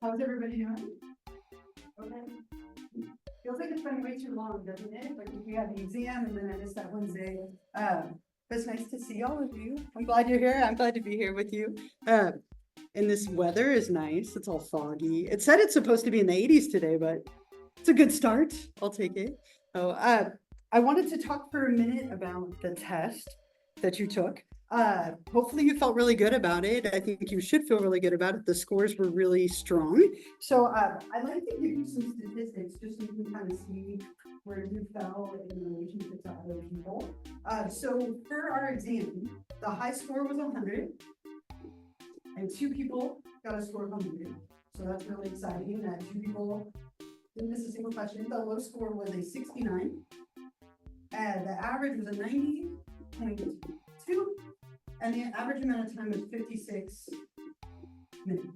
How's everybody doing? Okay. Feels like it's been way too long, doesn't it? Like we had the exam and then I missed that Wednesday. But it's nice to see all of you. I'm glad you're here. I'm glad to be here with you. And this weather is nice. It's all foggy. It said it's supposed to be in the 80s today, but it's a good start. I'll take it. Oh, I wanted to talk for a minute about the test that you took. Hopefully you felt really good about it. I think you should feel really good about it. The scores were really strong. So I'd like to give you some statistics just so you can kind of see where you fell in relationship to other people. So for our exam, the high score was 100 and 2 people got a score of 100. So that's really exciting that 2 people didn't miss a single question. The low score was a 69 and the average was a 90.2. And the average amount of time was 56 minutes.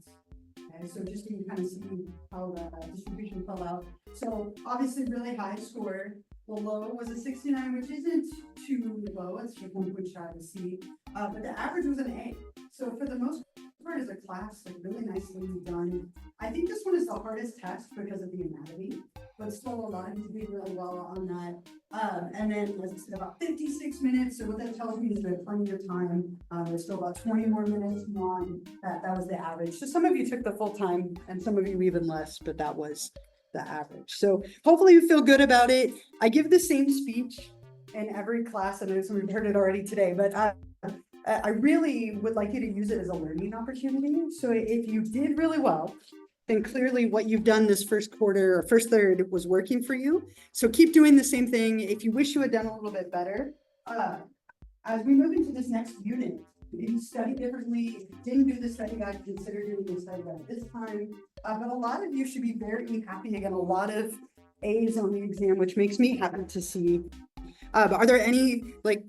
Okay, so just so you kind of see how the distribution fell out. So obviously really high score. The low was a 69, which isn't too low. It's just 1 point shy of a C. But the average was an A. So for the most part as a class, like really nicely done. I think this one is the hardest test because of the anatomy, but still a lot of you did really well on that. And then, as I said, about 56 minutes. So what that tells me is there's plenty of time. There's still about 20 more minutes on that. That was the average. So some of you took the full time and some of you even less, but that was the average. So hopefully you feel good about it. I give the same speech in every class. I know some of you heard it already today, but I really would like you to use it as a learning opportunity. So if you did really well, then clearly what you've done this first quarter or first third was working for you. So keep doing the same thing. If you wish you had done a little bit better, as we move into this next unit, if you study differently, if you didn't do the study guide, consider doing the study guide this time. But a lot of you should be very happy. Again, a lot of A's on the exam, which makes me happy to see. But are there any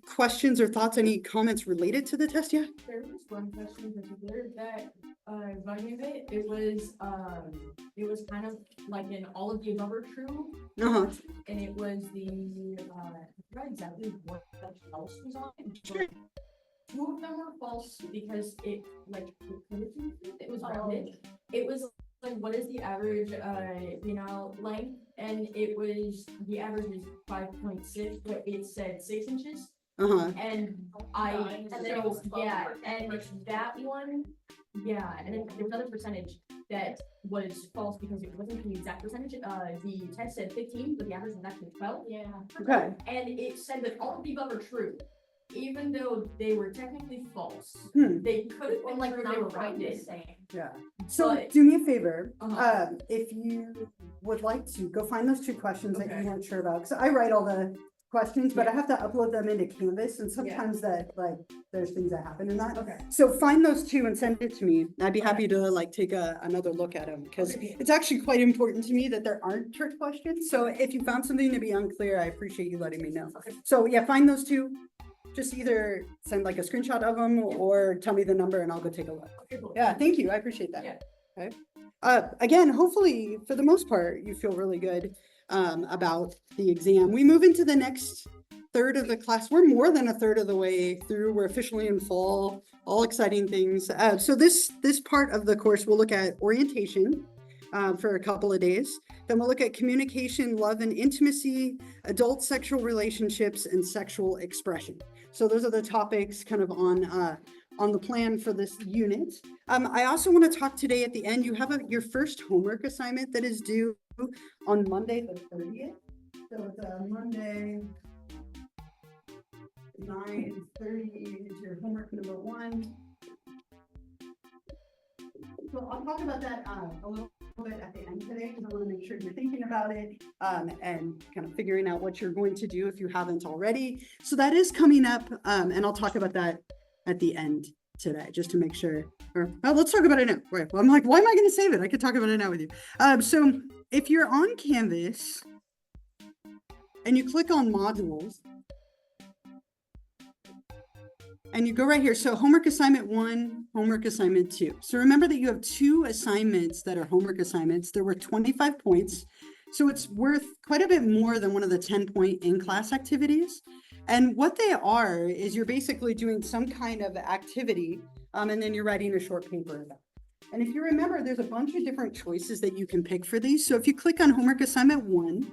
questions or thoughts, any comments related to the test yet? There was one question in particular that reminded me of it was kind of like an all of the above are true. And it was I forgot exactly what else was on it. Sure. 2 of them were false because it was rounded. It was like, what is the average length? And it was the average is 5.6, but it said 6 inches. And that one, and then there was another percentage that was false because it wasn't the exact percentage. The test said 15, but the average was actually 12. Yeah. Okay. And it said that all of the above are true, even though they were technically false. They could have been they were rounded. Yeah. So do me a favor. If you would like to go find those 2 questions that you weren't sure about, because I write all the questions, but I have to upload them into Canvas, and sometimes that there's things that happen in that. Okay. So find those 2 and send it to me. I'd be happy to take another look at them because it's actually quite important to me that there aren't trick questions. So if you found something to be unclear, I appreciate you letting me know. Okay. So yeah, find those 2. Just either send a screenshot of them or tell me the number and I'll go take a look. Okay, cool. Yeah, thank you. I appreciate that. Yeah. Okay. Again, hopefully for the most part, you feel really good about the exam. We move into the next third of the class. We're more than a third of the way through. We're officially in fall, all exciting things. So this part of the course, we'll look at orientation for a couple of days. Then we'll look at communication, love and intimacy, adult sexual relationships, and sexual expression. So those are the topics kind of on the plan for this unit. I also want to talk today at the end. You have your first homework assignment that is due on Monday the 30th. So it's Monday 9:30 is your homework number 1. So I'll talk about that a little bit at the end today because I want to make sure you're thinking about it and kind of figuring out what you're going to do if you haven't already. So that is coming up and I'll talk about that at the end today just to make sure. Let's talk about it now. Right. Well, I'm like, why am I going to save it? I could talk about it now with you. So if you're on Canvas and you click on modules, and you go right here. So homework assignment 1, homework assignment 2. So remember that you have 2 assignments that are homework assignments. They're worth 25 points. So it's worth quite a bit more than one of the 10-point in-class activities. And what they are is you're basically doing some kind of activity, and then you're writing a short paper about it. And if you remember, there's a bunch of different choices that you can pick for these. So if you click on homework assignment 1,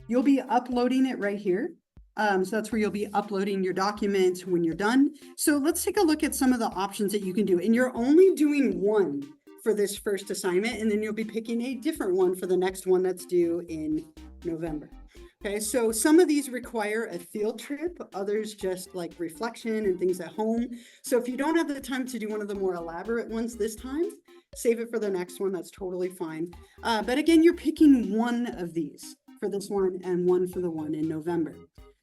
you'll be uploading it right here. So that's where you'll be uploading your document when you're done. So let's take a look at some of the options that you can do. And you're only doing one for this first assignment, and then you'll be picking a different one for the next one that's due in November. Okay, so some of these require a field trip, others just like reflection and things at home. So if you don't have the time to do one of the more elaborate ones this time, save it for the next one, that's totally fine. But again, you're picking one of these for this one and one for the one in November.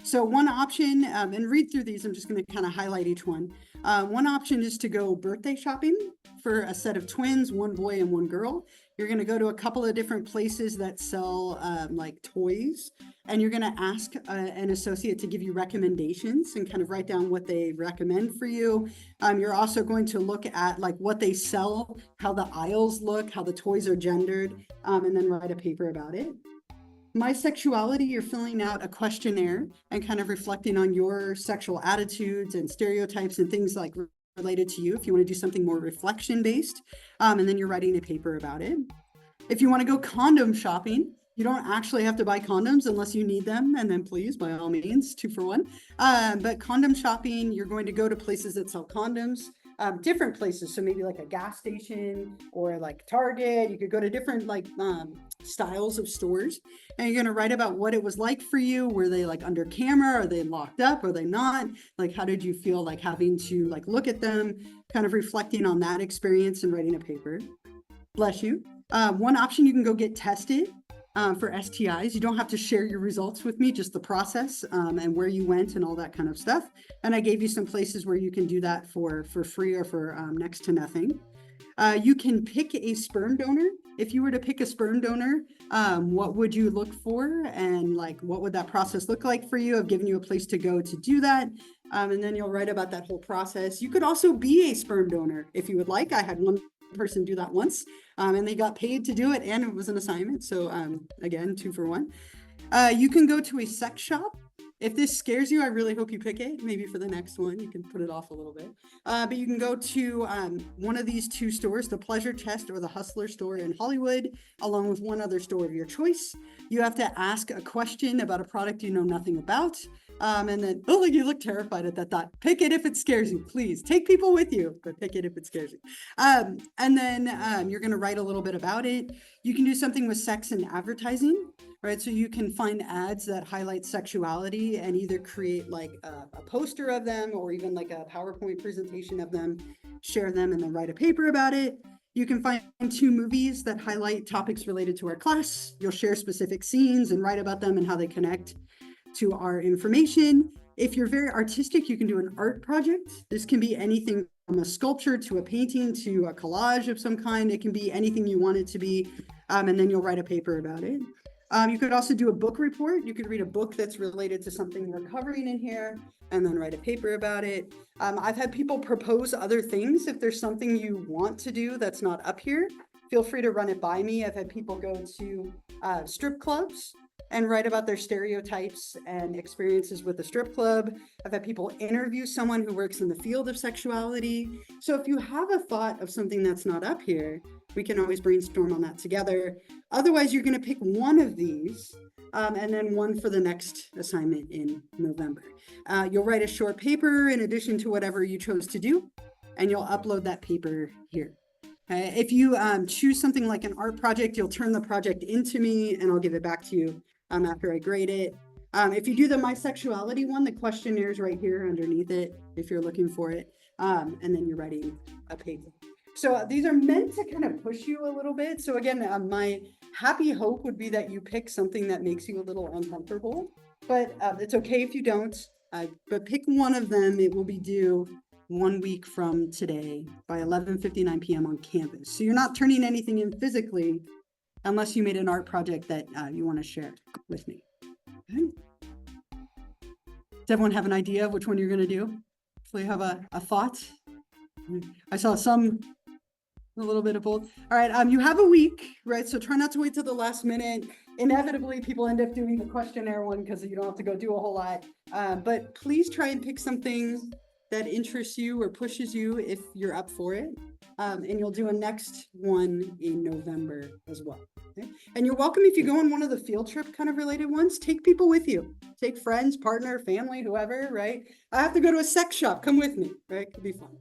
So one option, and read through these, I'm just going to kind of highlight each one. One option is to go birthday shopping for a set of twins, one boy and one girl. You're going to go to a couple of different places that sell like toys, and you're going to ask an associate to give you recommendations and kind of write down what they recommend for you. You're also going to look at like what they sell, how the aisles look, how the toys are gendered, and then write a paper about it. My Sexuality, you're filling out a questionnaire and kind of reflecting on your sexual attitudes and stereotypes and things like related to you if you want to do something more reflection based, and then you're writing a paper about it. If you want to go condom shopping, you don't actually have to buy condoms unless you need them, and then please, by all means, 2 for 1. But condom shopping, you're going to go to places that sell condoms, different places. So maybe like a gas station or like Target. You could go to different like styles of stores, and you're going to write about what it was like for you. Were they like under camera? Are they locked up? Are they not? Like, how did you feel like having to like look at them, kind of reflecting on that experience and writing a paper? Bless you. One option, you can go get tested for STIs. You don't have to share your results with me, just the process and where you went and all that kind of stuff. And I gave you some places where you can do that for free or for next to nothing. You can pick a sperm donor. If you were to pick a sperm donor, what would you look for? And like, what would that process look like for you? I've given you a place to go to do that. And then you'll write about that whole process. You could also be a sperm donor if you would like. I had one person do that once, and they got paid to do it, and it was an assignment. So again, 2 for 1. You can go to a sex shop. If this scares you, I really hope you pick it. Maybe for the next one, you can put it off a little bit. But you can go to one of these 2 stores, the Pleasure Chest or the Hustler store in Hollywood, along with one other store of your choice. You have to ask a question about a product you know nothing about. And then, oh, you look terrified at that thought. Pick it if it scares you, please. Take people with you, but pick it if it scares you. And then you're going to write a little bit about it. You can do something with sex and advertising, right? So you can find ads that highlight sexuality and either create like a poster of them or even like a PowerPoint presentation of them, share them, and then write a paper about it. You can find 2 movies that highlight topics related to our class. You'll share specific scenes and write about them and how they connect to our information. If you're very artistic, you can do an art project. This can be anything from a sculpture to a painting to a collage of some kind. It can be anything you want it to be, and then you'll write a paper about it. You could also do a book report. You could read a book that's related to something we're covering in here and then write a paper about it. I've had people propose other things. If there's something you want to do that's not up here, feel free to run it by me. I've had people go to strip clubs and write about their stereotypes and experiences with the strip club. I've had people interview someone who works in the field of sexuality. So if you have a thought of something that's not up here, we can always brainstorm on that together. Otherwise, you're going to pick one of these and then one for the next assignment in November. You'll write a short paper in addition to whatever you chose to do, and you'll upload that paper here. If you choose something like an art project, you'll turn the project into me and I'll give it back to you after I grade it. If you do the My Sexuality one, the questionnaire is right here underneath it if you're looking for it, and then you're writing a paper. So these are meant to kind of push you a little bit. So again, my happy hope would be that you pick something that makes you a little uncomfortable, but it's okay if you don't, but pick one of them. It will be due 1 week from today by 11:59 p.m. on campus. So you're not turning anything in physically unless you made an art project that you want to share with me. Okay. Does everyone have an idea of which one you're going to do? Hopefully you have a thought. I saw some A little bit of both. All right, you have a week, right? So try not to wait till the last minute. Inevitably, people end up doing the questionnaire one because you don't have to go do a whole lot. But please try and pick something that interests you or pushes you if you're up for it. And you'll do a next one in November as well. Okay? And you're welcome if you go on one of the field trip kind of related ones, take people with you. Take friends, partner, family, whoever, right? I have to go to a sex shop. Come with me, right? It could be fun.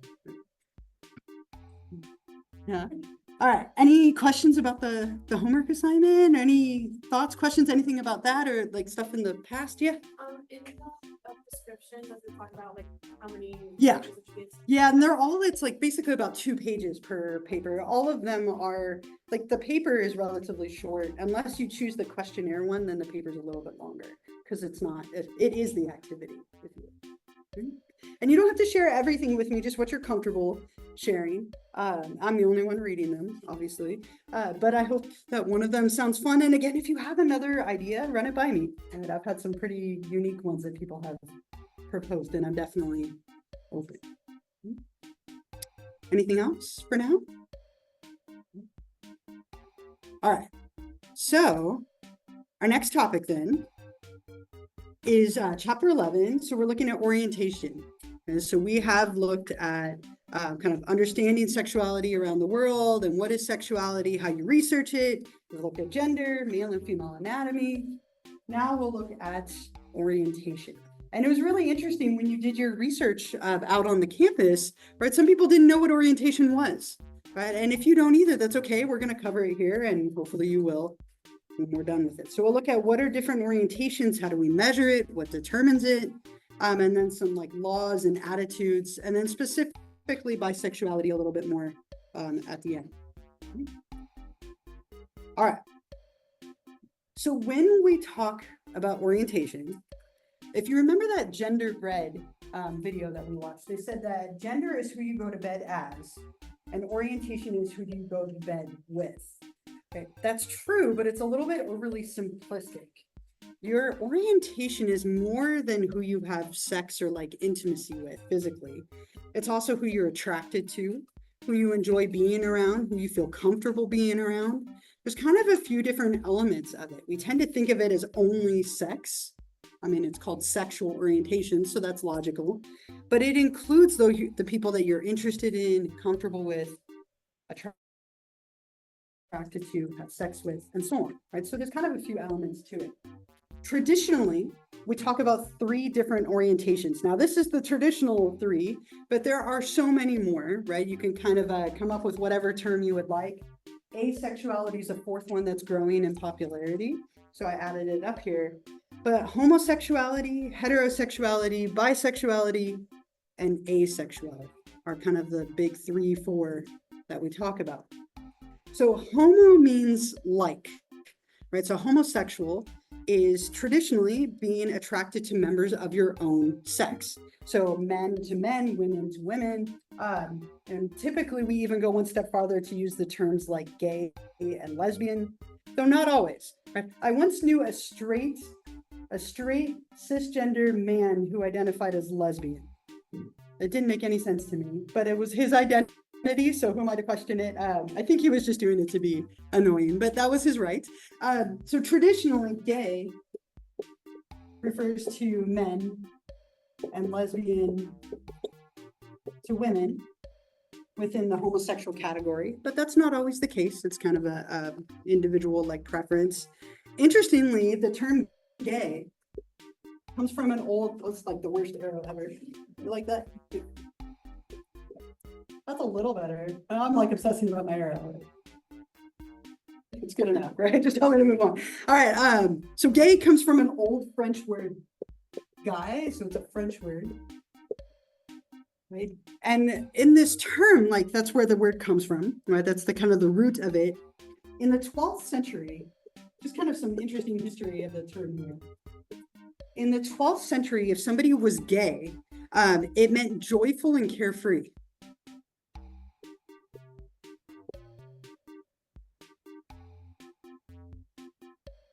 Yeah. All right. Any questions about the homework assignment? Any thoughts, questions, anything about that or like stuff in the past? Yeah. In the description, does it talk about like how many? Yeah. pages it gets? Yeah, and they're all, it's like basically about 2 pages per paper. All of them are, like the paper is relatively short. Unless you choose the questionnaire one, then the paper's a little bit longer because it's not, it is the activity. If you will. And you don't have to share everything with me, just what you're comfortable sharing. I'm the only one reading them, obviously. But I hope that one of them sounds fun. And again, if you have another idea, run it by me. And I've had some pretty unique ones that people have proposed, and I'm definitely open. Anything else for now? All right. So our next topic then is chapter 11. So we're looking at orientation. And so we have looked at kind of understanding sexuality around the world and what is sexuality, how you research it. We'll look at gender, male and female anatomy. Now we'll look at orientation. And it was really interesting when you did your research out on the campus, right? Some people didn't know what orientation was, right? And if you don't either, that's okay. We're going to cover it here and hopefully you will when we're done with it. So we'll look at what are different orientations, how do we measure it, what determines it, and then some like laws and attitudes, and then specifically bisexuality a little bit more at the end. All right. So when we talk about orientation, if you remember that gender bread video that we watched, they said that gender is who you go to bed as, and orientation is who you go to bed with. Okay, that's true, but it's a little bit overly simplistic. Your orientation is more than who you have sex or like intimacy with physically. It's also who you're attracted to, who you enjoy being around, who you feel comfortable being around. There's kind of a few different elements of it. We tend to think of it as only sex. I mean, it's called sexual orientation, so that's logical. But it includes the people that you're interested in, comfortable with, attracted to, have sex with, and so on, right? So there's kind of a few elements to it. Traditionally, we talk about 3 different orientations. Now, this is the traditional 3, but there are so many more, right? You can kind of come up with whatever term you would like. Asexuality is the 4th one that's growing in popularity, so I added it up here. But homosexuality, heterosexuality, bisexuality, and asexuality are kind of the big 3, 4 that we talk about. So homo means like, right? So homosexual is traditionally being attracted to members of your own sex. So men to men, women to women. And typically we even go one step farther to use the terms like gay and lesbian, though not always. Right? I once knew a straight cisgender man who identified as lesbian. It didn't make any sense to me, but it was his identity, so who am I to question it? I think he was just doing it to be annoying, but that was his right. So traditionally, gay refers to men and lesbian to women within the homosexual category, but that's not always the case. It's kind of a individual like preference. Interestingly, the term gay comes from an old, it's like the worst arrow ever. You like that? That's a little better. I'm like obsessing about my arrow. It's good enough, right? Just tell me to move on. All right. So gay comes from an old French word, guy. So it's a French word, right? And in this term, like that's where the word comes from, right? That's the kind of the root of it. In the 12th century, just kind of some interesting history of the term here. In the 12th century, if somebody was gay, it meant joyful and carefree.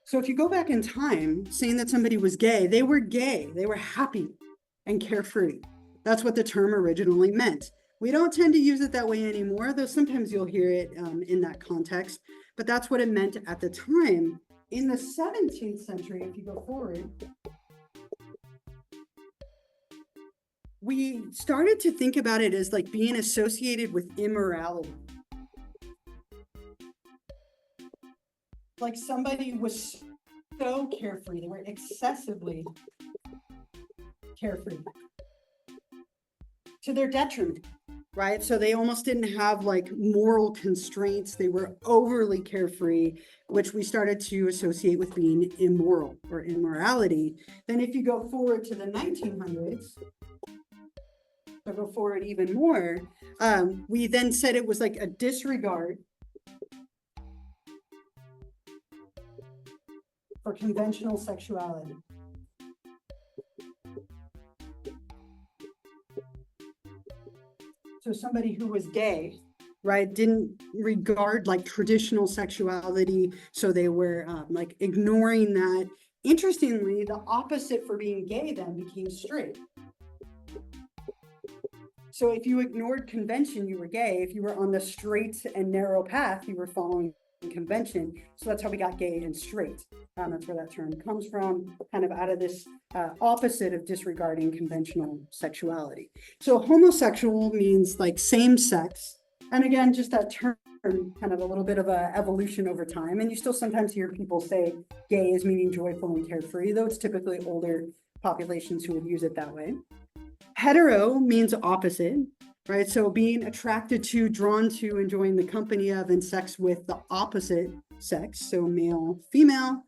So if you go back in time, saying that somebody was gay, they were happy and carefree. That's what the term originally meant. We don't tend to use it that way anymore, though sometimes you'll hear it in that context, but that's what it meant at the time. In the 17th century, if you go forward, we started to think about it as like being associated with immorality. Like somebody was so carefree, they were excessively carefree to their detriment, right? So they almost didn't have like moral constraints. They were overly carefree, which we started to associate with being immoral or immorality. Then if you go forward to the 1900s, so go forward even more, we then said it was like a disregard for conventional sexuality. So somebody who was gay, right, didn't regard like traditional sexuality, so they were like ignoring that. Interestingly, the opposite for being gay then became straight. So if you ignored convention, you were gay. If you were on the straight and narrow path, you were following convention. So that's how we got gay and straight. That's where that term comes from, kind of out of this opposite of disregarding conventional sexuality. So homosexual means like same sex. And again, just that term, kind of a little bit of a evolution over time. And you still sometimes hear people say gay is meaning joyful and carefree, though it's typically older populations who would use it that way. Hetero means opposite, right? So being attracted to, drawn to, enjoying the company of, and sex with the opposite sex, so male, female.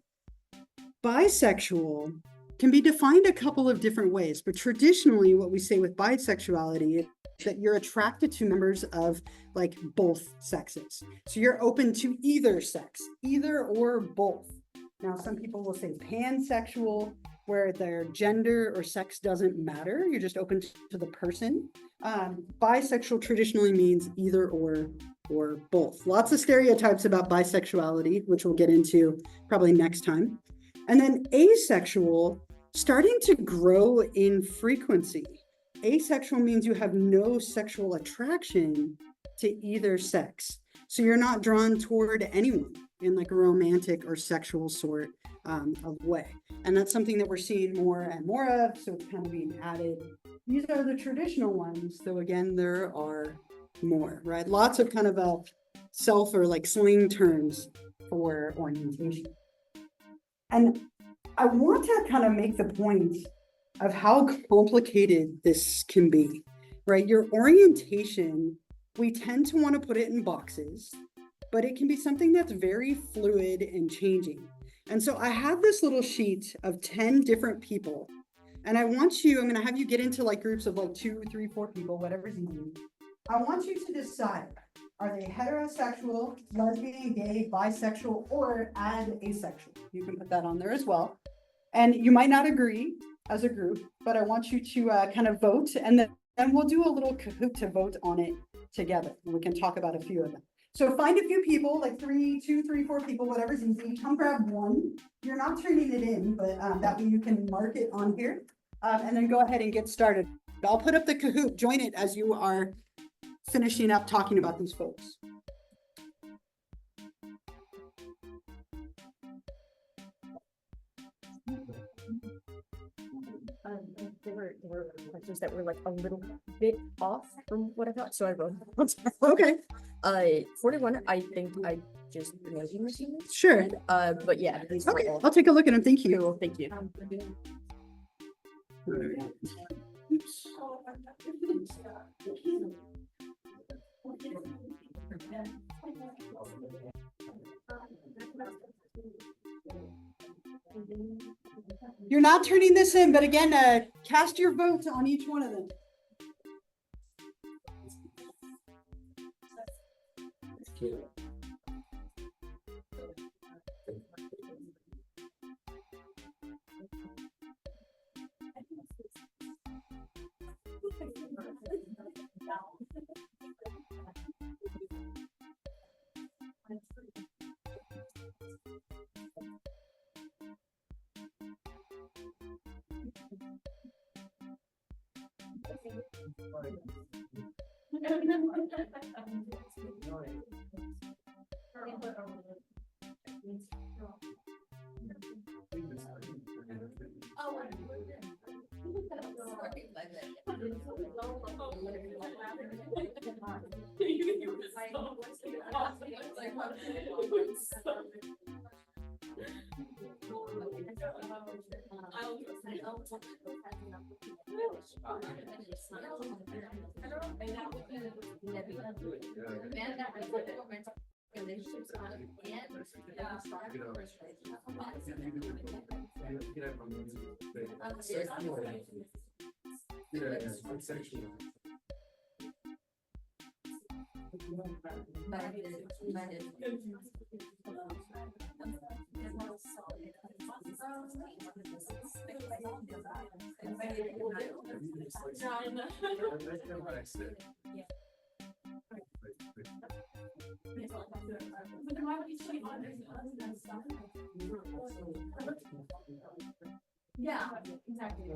Bisexual can be defined a couple of different ways, but traditionally what we say with bisexuality is that you're attracted to members of like both sexes. So you're open to either sex, either or both. Now, some people will say pansexual, where their gender or sex doesn't matter. You're just open to the person. Bisexual traditionally means either or both. Lots of stereotypes about bisexuality, which we'll get into probably next time. And then asexual, starting to grow in frequency. Asexual means you have no sexual attraction to either sex. So you're not drawn toward anyone in like a romantic or sexual sort of way. And that's something that we're seeing more and more of, so it's kind of being added. These are the traditional ones, though again, there are more, right? Lots of kind of a self or like slang terms for orientation. And I want to kind of make the point of how complicated this can be, right? Your orientation, we tend to want to put it in boxes, but it can be something that's very fluid and changing. And so I have this little sheet of 10 different people, and I'm going to have you get into like groups of like 2, 3, 4 people, whatever's easy. I want you to decide, are they heterosexual, lesbian, gay, bisexual, or add asexual? You can put that on there as well. And you might not agree as a group, but I want you to kind of vote, and then we'll do a little Kahoot to vote on it together. And we can talk about a few of them. So find a few people, like 2, 3, 4 people, whatever's easy. Come grab one. You're not turning it in, but that way you can mark it on here. And then go ahead and get started. I'll put up the Kahoot. Join it as you are finishing up talking about these folks. There were questions that were like a little bit off from what I thought, so I voted. Okay. 41, I think I just imagined this. Sure. But yeah. Okay, I'll take a look at them. Thank you. Cool, thank you. Oops. You're not turning this in, but again, cast your vote on each one of them. Yeah, exactly.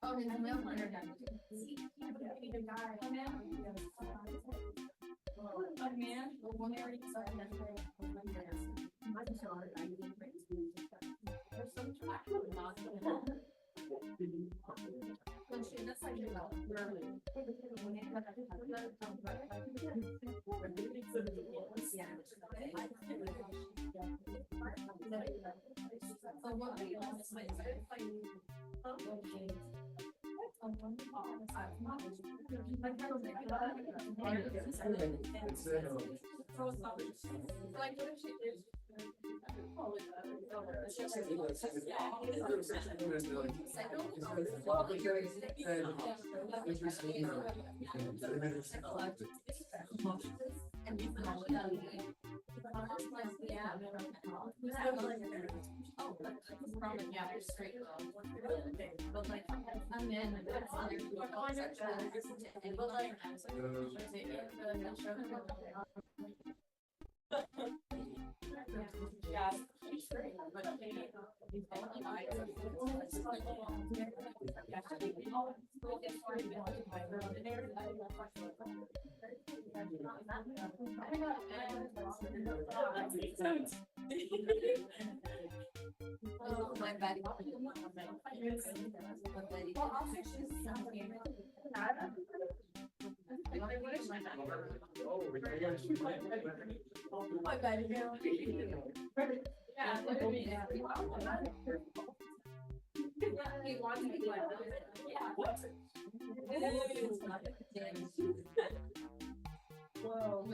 Oh, his mail letter. Man, when they already started that. There's some track. That's like yeah, they're straight. But like, I'm in. Yeah, she's great, but my bad. My bad. Yeah, he wants me to like, yeah, what? Whoa.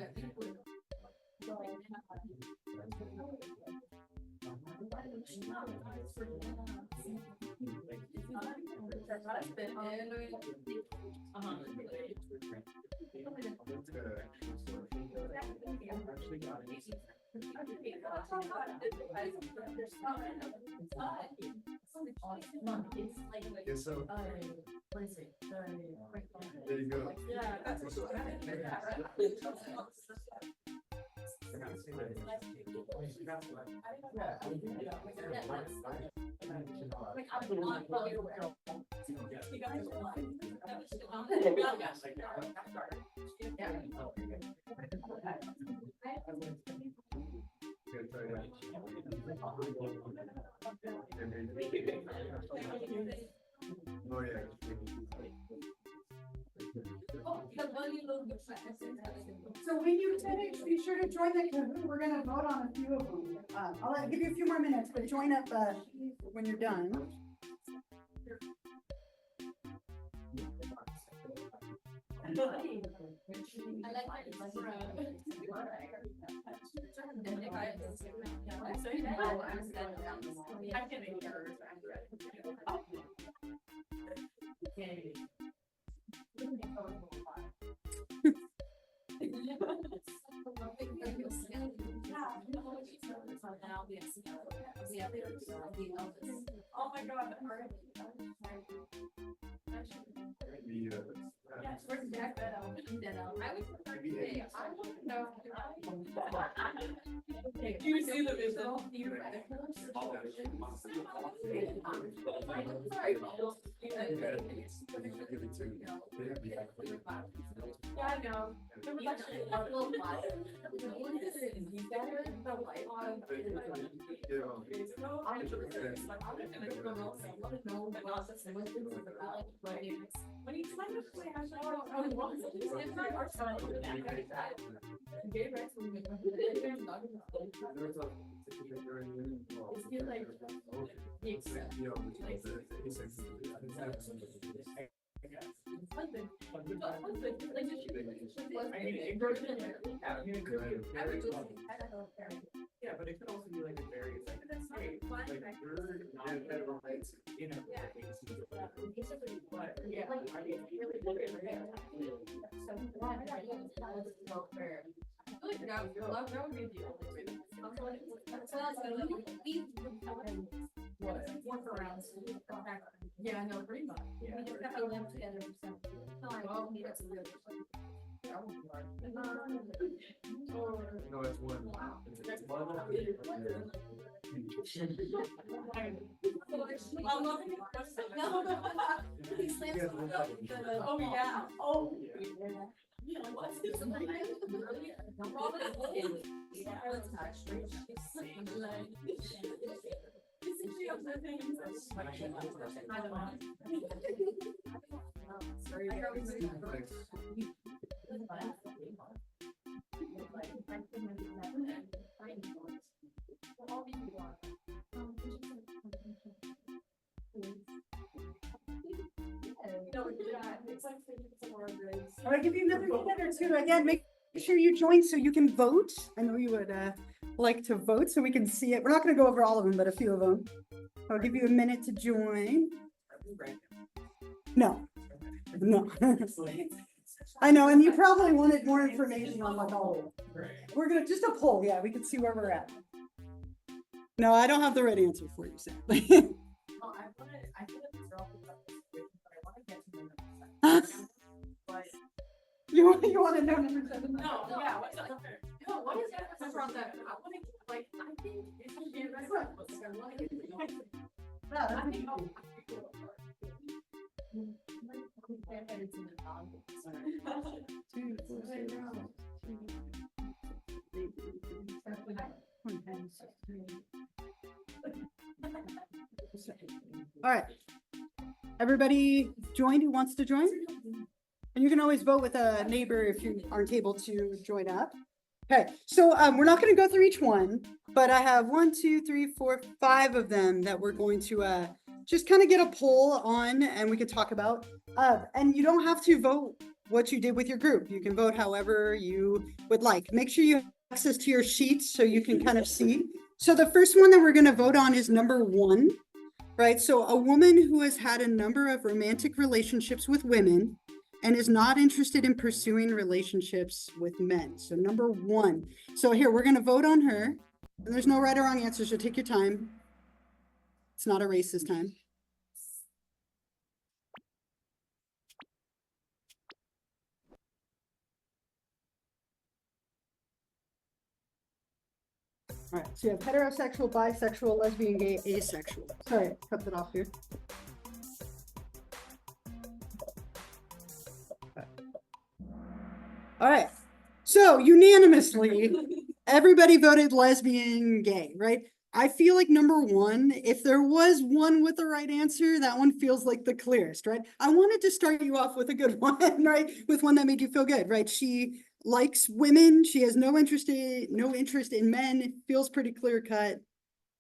Yes, so. What is it? There you go. Yeah, that's Oh, yeah. So when you finish, be sure to join the Kahoot. We're gonna vote on a few of them. Give you a few more minutes, but join up when you're done. I can make errors. Oh my god. Yeah, where's Jack Benno? I was okay, I want to know. Do you see the vision? Yeah, I know. When he's like, Yeah, but it could also be like a very, you know. Yeah, no, pretty much. Yeah. We just have to live together for some time. That's a real. No, it's one. It's one. Oh, yeah. Oh. All right, give you another minute or two. Again, make sure you join so you can vote. I know you would like to vote so we can see it. We're not going to go over all of them, but a few of them. I'll give you a minute to join. No, no. I know, and you probably wanted more information on like all of them. We're gonna just a poll, yeah, we can see where we're at. No, I don't have the right answer for you, sadly. You want to know number 7? No, yeah, what's that? No, what is that? That's wrong that. I want to, like, I think it should be a red flag. I want to get I think, All right. Everybody joined who wants to join? And you can always vote with a neighbor if you aren't able to join up. Okay, so we're not going to go through each one, but I have 1, 2, 3, 4, 5 of them that we're going to just kind of get a poll on and we can talk about. And you don't have to vote what you did with your group. You can vote however you would like. Make sure you have access to your sheets so you can kind of see. So the first one that we're going to vote on is number 1, right? So a woman who has had a number of romantic relationships with women and is not interested in pursuing relationships with men. So number 1. So here, we're going to vote on her. And there's no right or wrong answer, so take your time. It's not a race this time. All right, so you have heterosexual, bisexual, lesbian, gay, asexual. Sorry, cut that off here. All right, so unanimously, everybody voted lesbian, gay, right? I feel like number 1, if there was one with the right answer, that one feels like the clearest, right? I wanted to start you off with a good one, right? With one that made you feel good, right? She likes women. She has no interest in men. Feels pretty clear cut,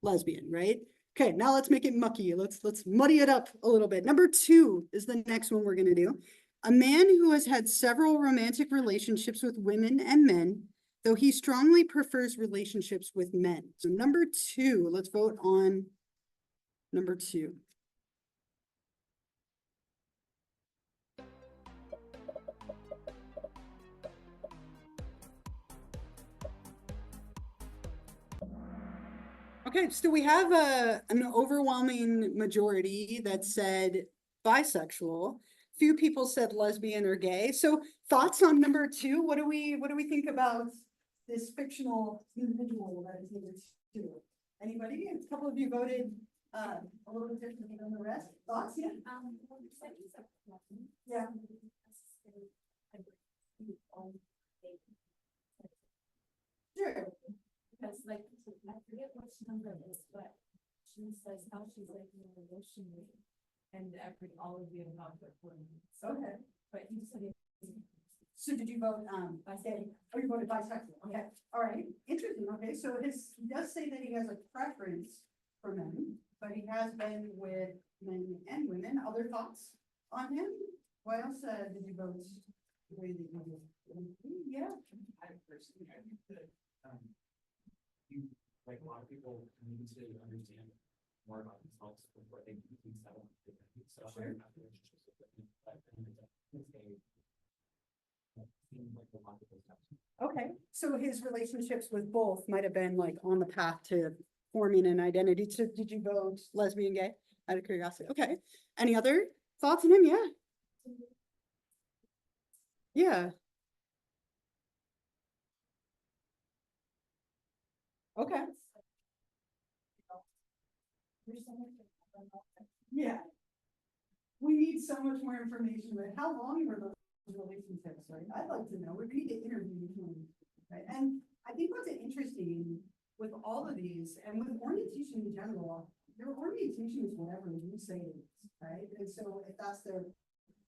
lesbian, right? Okay, now let's make it mucky. Let's muddy it up a little bit. Number 2 is the next one we're gonna do. A man who has had several romantic relationships with women and men, though he strongly prefers relationships with men. So number 2, let's vote on number 2. Okay, so we have an overwhelming majority that said bisexual. Few people said lesbian or gay. So thoughts on number two? What do we think about this fictional individual that is number two? Anybody? A couple of you voted a little bit differently than the rest. Thoughts? Yeah. Yeah. Sure. Because like, I forget which number it is, but she says how she's like emotionally and all of the above but for me. Okay. But you said it. So did you vote, bisexual? Oh, you voted bisexual, okay, all right, interesting, okay, so he does say that he has a preference for men, but he has been with men and women, other thoughts on him? Why else, did you vote the way that you did? Yeah, I personally, I think that, you, like, a lot of people need to understand more about themselves before they can settle on different things. So Sure. I have relationships with them, but seems like a lot of those types. okay, so his relationships with both might have been like on the path to forming an identity, so did you vote lesbian, gay, out of curiosity? Okay, any other thoughts on him? Yeah. Yeah. Okay. Yeah. We need so much more information, but how long were those relationships, right? I'd like to know, we need to interview him, right? And I think what's interesting with all of these, and with orientation in general, their orientation is whatever you say it is, right? And so if that's their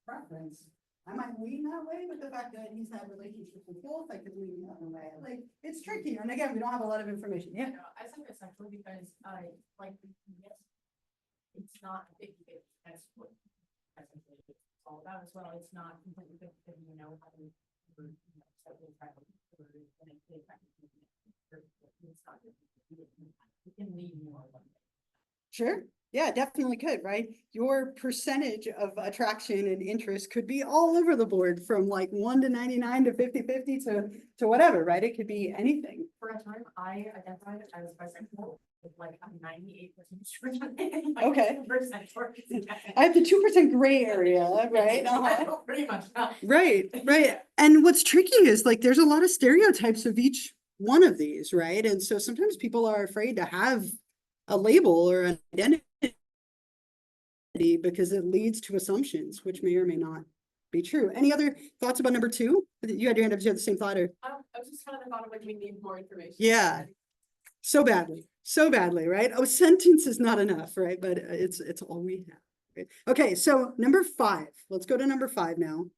preference, I might lean that way, but the fact that he's had relationships with both, I could lean the other way. Like, it's tricky, and again, we don't have a lot of information, yeah. No, I said bisexual because I like, yes, it's not a big fit. That's what essentially it's all about as well. It's not completely big fit, you know, having, several tribal or and it's not, it can lead more one way. Sure. Yeah, definitely could, right? Your percentage of attraction and interest could be all over the board from like 1 to 99 to 50-50 to whatever, right? It could be anything. For a time, I identified as bisexual with like a 98% Okay. percent. I have the 2% gray area, right? Uh-huh. Pretty much. No. Right, right. And what's tricky is like there's a lot of stereotypes of each one of these, right? And so sometimes people are afraid to have a label or an identity because it leads to assumptions, which may or may not be true. Any other thoughts about number two? You had your hand up, you had the same thought, or? I was just kind of the thought of like we need more information. Yeah. So badly, right? A sentence is not enough, right? But it's all we have. Right? Okay, so number 5. Let's go to number 5 now.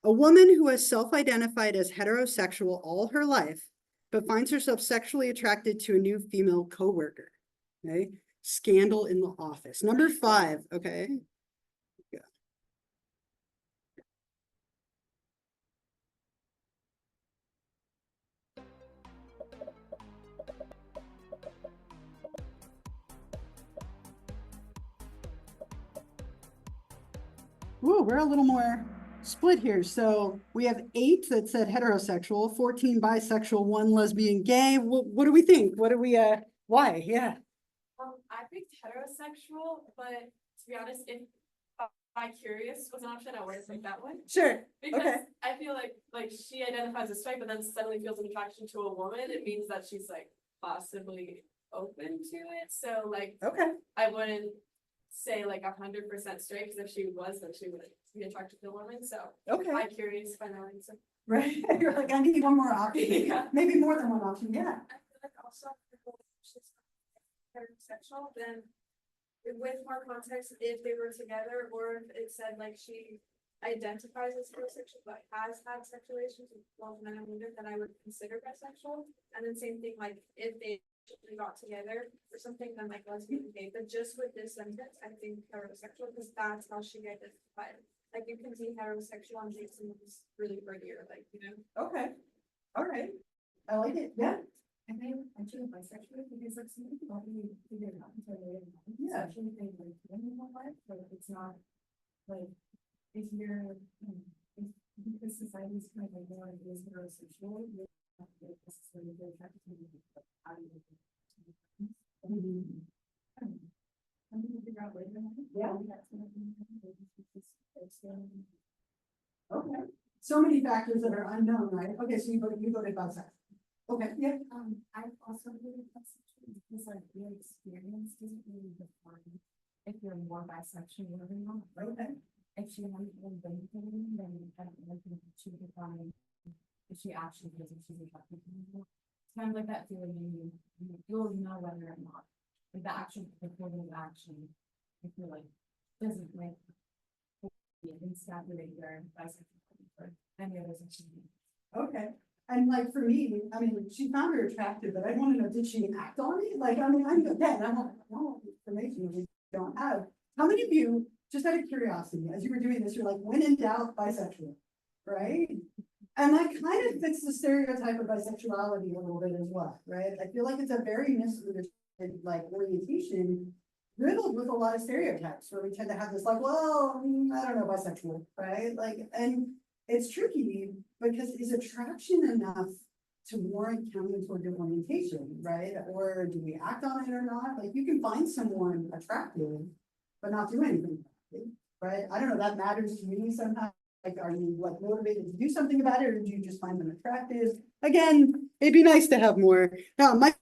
A woman who has self-identified as heterosexual all her life, but finds herself sexually attracted to a new female coworker. Okay, scandal in the office. Number 5. Okay. Yeah. Ooh, we're a little more split here. So we have 8 that said heterosexual, 14 bisexual, 1 lesbian, gay. What do we think? What do we, why? Yeah. I picked heterosexual, but to be honest, if bi-curious was an option, I would have picked that one. Sure. Because Okay. I feel like she identifies as straight, but then suddenly feels an attraction to a woman. It means that she's like possibly open to it. So like, Okay. I wouldn't say like 100% straight, because if she was, then she wouldn't be attracted to a woman. So Okay. bi-curious by now. So Right. You're like, I need one more option. Yeah. Maybe more than one option. Yeah. I feel like also she's heterosexual, then with more context, if they were together, or if it said like she identifies as heterosexual but has had sexual relations with both men and women, then I would consider bisexual. And then same thing, like if they got together or something, then like lesbian, gay. But just with this sentence, I think heterosexual, because that's how she identified. Like you can see heterosexual on dates and it's really prettier, like, you know. Okay. All right. I like it. Yeah. And I choose bisexual because like some people don't really figure it out until they're in life. Yeah. Especially if they like women in life, but it's not like if you're if because society's kind of like more like is heterosexual, you're not necessarily very attracted to how do you Yeah. Okay, so many factors that are unknown, right? Okay, so you voted bisexual. Okay, yeah. I've also really bisexual because like your experience doesn't really define if you're more bisexual or not. Okay. If you haven't really been dating, then I don't know if she define if she actually feels if she's attracted to you. It's kind of like that feeling you'll know whether or not like the action, the form of action, if you're like doesn't like instabilate your bisexuality or any other sexuality. Okay, and like for me, I mean, she found her attractive, but I want to know, did she act on it? Like, I mean, I'm again, I want information we don't have. How many of you, just out of curiosity, as you were doing this, you're like, when in doubt, bisexual, right? And that kind of fits the stereotype of bisexuality a little bit as well, right? I feel like it's a very misunderstood like orientation, riddled with a lot of stereotypes, where we tend to have this like, well, I don't know, bisexual, right? Like, and it's tricky because is attraction enough to warrant counting toward your orientation, right? Or do we act on it or not? Like, you can find someone attractive, but not do anything, right? I don't know, that matters to me somehow. Like, are you like motivated to do something about it, or do you just find them attractive? Again, it'd be nice to have more. Now, my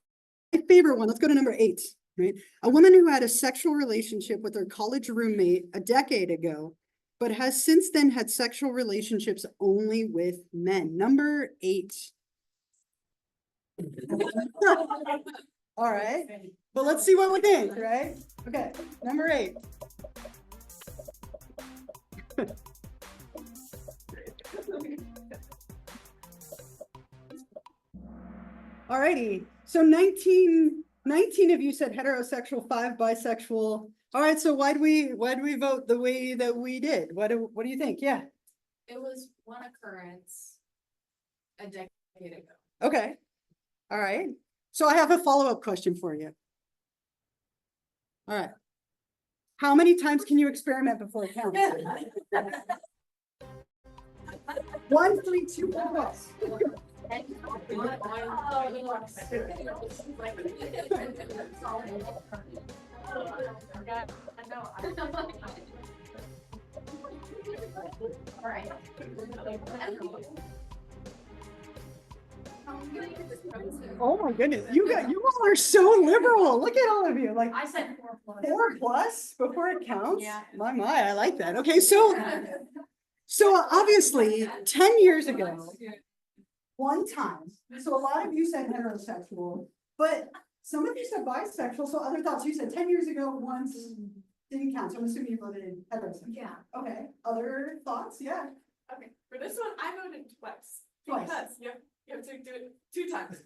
favorite one, let's go to number 8, right? A woman who had a sexual relationship with her college roommate a decade ago, but has since then had sexual relationships only with men. Number 8. All right, but let's see what we think, right? Okay, number 8. Alrighty, so 19 of you said heterosexual, 5 bisexual. All right, so why'd we vote the way that we did? What do you think? Yeah. It was one occurrence a decade ago. Okay. All right. So I have a follow-up question for you. All right. How many times can you experiment before it counts? 1, 3, 2, 4 plus. Oh my goodness, you all are so liberal. Look at all of you. Like, I said 4 plus. 4 plus before it counts? Yeah. My, I like that. Okay, so obviously 10 years ago, one time, so a lot of you said heterosexual, but some of you said bisexual, so other thoughts. You said 10 years ago once didn't count, so I'm assuming you voted heterosexual. Yeah. Okay, other thoughts? Yeah. Okay, for this one, I voted twice. Twice. Because you have to do it 2 times.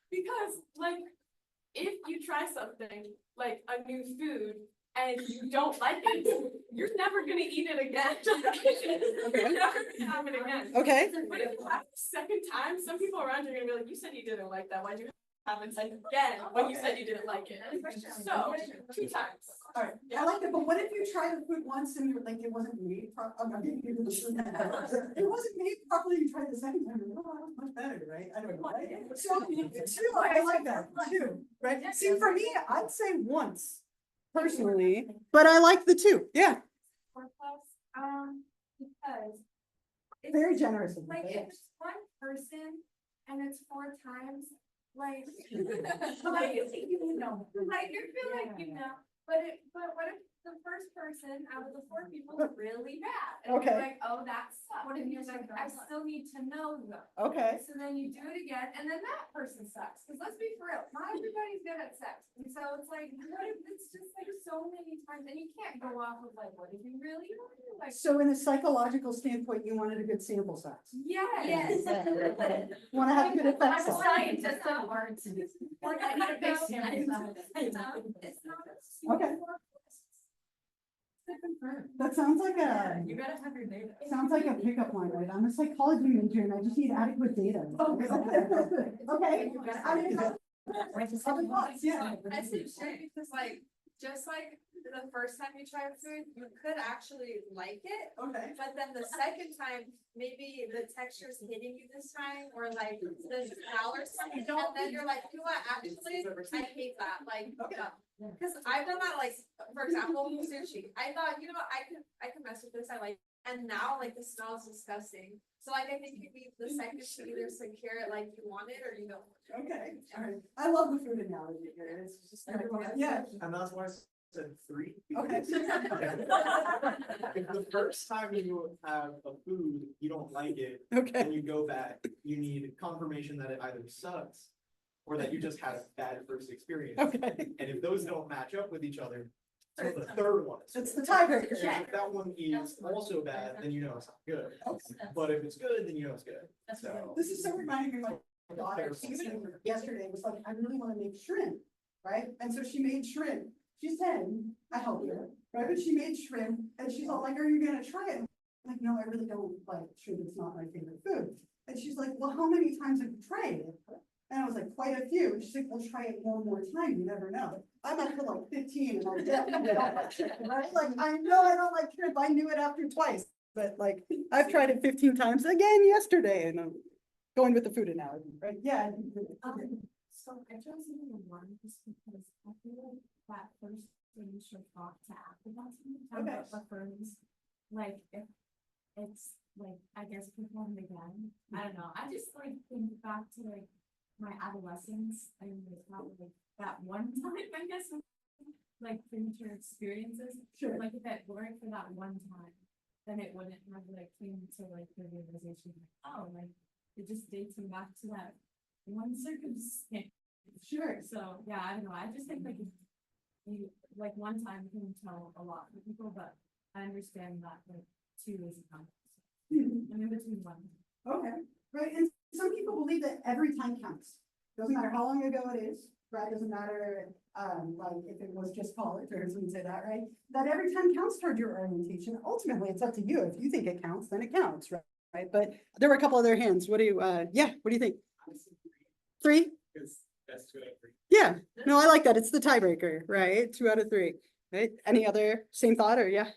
Because like, if you try something like a new food and you don't like it, you're never gonna eat it again. You're never gonna have it again. Okay. But if you have the second time, some people around you are gonna be like, you said you didn't like that, why'd you have it again when you said you didn't like it? So, 2 times. All right, I like that, but what if you try the food once and you're like, it wasn't made properly? It wasn't made properly, you tried the second time, you're like, oh, that was much better, right? I don't know, right? So, 2, I like that, 2, right? See, for me, I'd say once, personally, but I like the 2, yeah. 4 plus, because. it's Very generous of you, Like, but if yes. it's one person and it's 4 times, like, like, you know, like, you feel like, you know, but what if the first person out of the 4 people is really bad? And Okay. you're like, oh, that sucks. What if you're like, I still need to know though. Okay, So then you do it again, and then that person sucks, because let's be for real, not everybody's good at sex, and so it's like, what if it's just like so many times, and you can't go off of like, what if you really do, like. so in a psychological standpoint, you wanted a good sample size. Yes. Want to have good effects. I'm a scientist at heart. Like, I need a big sample size. It's not Okay. That sounds like a, You gotta have your data. sounds like a pickup line, right? I'm a psychology major and I just need adequate data. Okay. I mean, other thoughts, yeah. I see shit, because like, just like the first time you try food, you could actually like it. Okay. But then the second time, maybe the texture's hitting you this time, or like the smell or something, and then you're like, you know what, actually, I hate that, like, Okay. cause I've done that, like, for example, sushi, I thought, you know what, I can mess with this, I like, and now, like, the smell is disgusting. So like, I think you need the second to either secure it like you want it, or you don't. Okay, all right. I love the food analogy here. It's just, yeah, And that's why I said 3. okay. If the first time you have a food, you don't like it, Okay, and you go back, you need confirmation that it either sucks or that you just had a bad first experience. okay. And if those don't match up with each other, so the third one. It's the tiebreaker. So if that one is also bad, then you know it's not good. But if it's good, then you know it's good. So. This is so reminding me of my daughter. She was saying yesterday, was like, I really want to make shrimp, right? And so she made shrimp. She's 10, I helped her, right? But she made shrimp and she's all like, are you gonna try it? I'm like, no, I really don't like shrimp. It's not my favorite food. And she's like, well, how many times have you tried it? And I was like, quite a few. And she's like, well, try it one more time. You never know. I'm up to like 15 and I definitely don't like shrimp, right? Like, I know I don't like shrimp. I knew it after twice, but like, I've tried it 15 times again yesterday and I'm going with the food analogy, right? Yeah. So I chose number 1 just because I feel like that first initial thought to act about something Okay. prefers, like, if it's like, I guess performed again, I don't know, I just like think back to like my adolescence and like how like that one time, I guess, like premature experiences, Sure. like if it weren't for that one time, then it wouldn't have like came to like the realization, like, oh, like it just dates me back to that one circumstance. Sure. So, yeah, I don't know, I just think like, you, like one time can tell a lot for people, but I understand that like 2 is a common. I'm in between 1. Okay, right, and some people believe that every time counts. Doesn't matter how long ago it is, right, doesn't matter, like if it was just college or something say that, right? That every time counts toward your orientation. Ultimately, it's up to you. If you think it counts, then it counts, right? Right, but there were a couple other hands. What do you, yeah, what do you think? 3? Because that's 2 out of 3. Yeah, no, I like that. It's the tiebreaker, right? 2 out of 3, right? Any other same thought or yeah?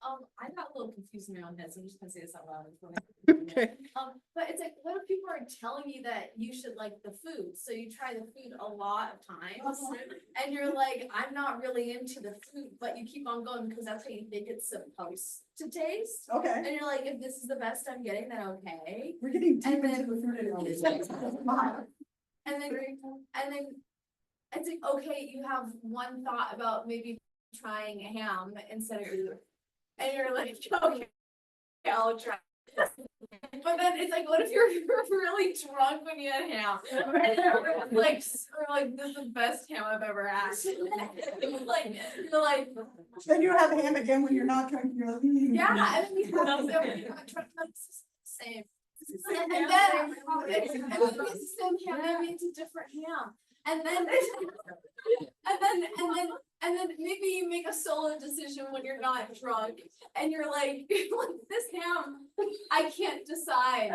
I got a little confused in my own head, so I'm just gonna say this out loud. Okay, But it's like, what if people are telling you that you should like the food? So you try the food a lot of times, and you're like, I'm not really into the food, but you keep on going because that's how you think it's supposed to taste. okay. And you're like, if this is the best I'm getting, then okay. We're getting deep And then- into the food analogy. And then it's like, okay, you have one thought about maybe trying ham instead of beef. And you're like, okay, I'll try. But then it's like, what if you're really drunk when you had ham? Like, or like, this is the best ham I've ever had. Like, you're like, Then you have ham again when you're not drinking. You're like, yeah, and then you have this is the same. And then it's the same ham, that means a different ham. And then maybe you make a solo decision when you're not drunk and you're like, this ham, I can't decide.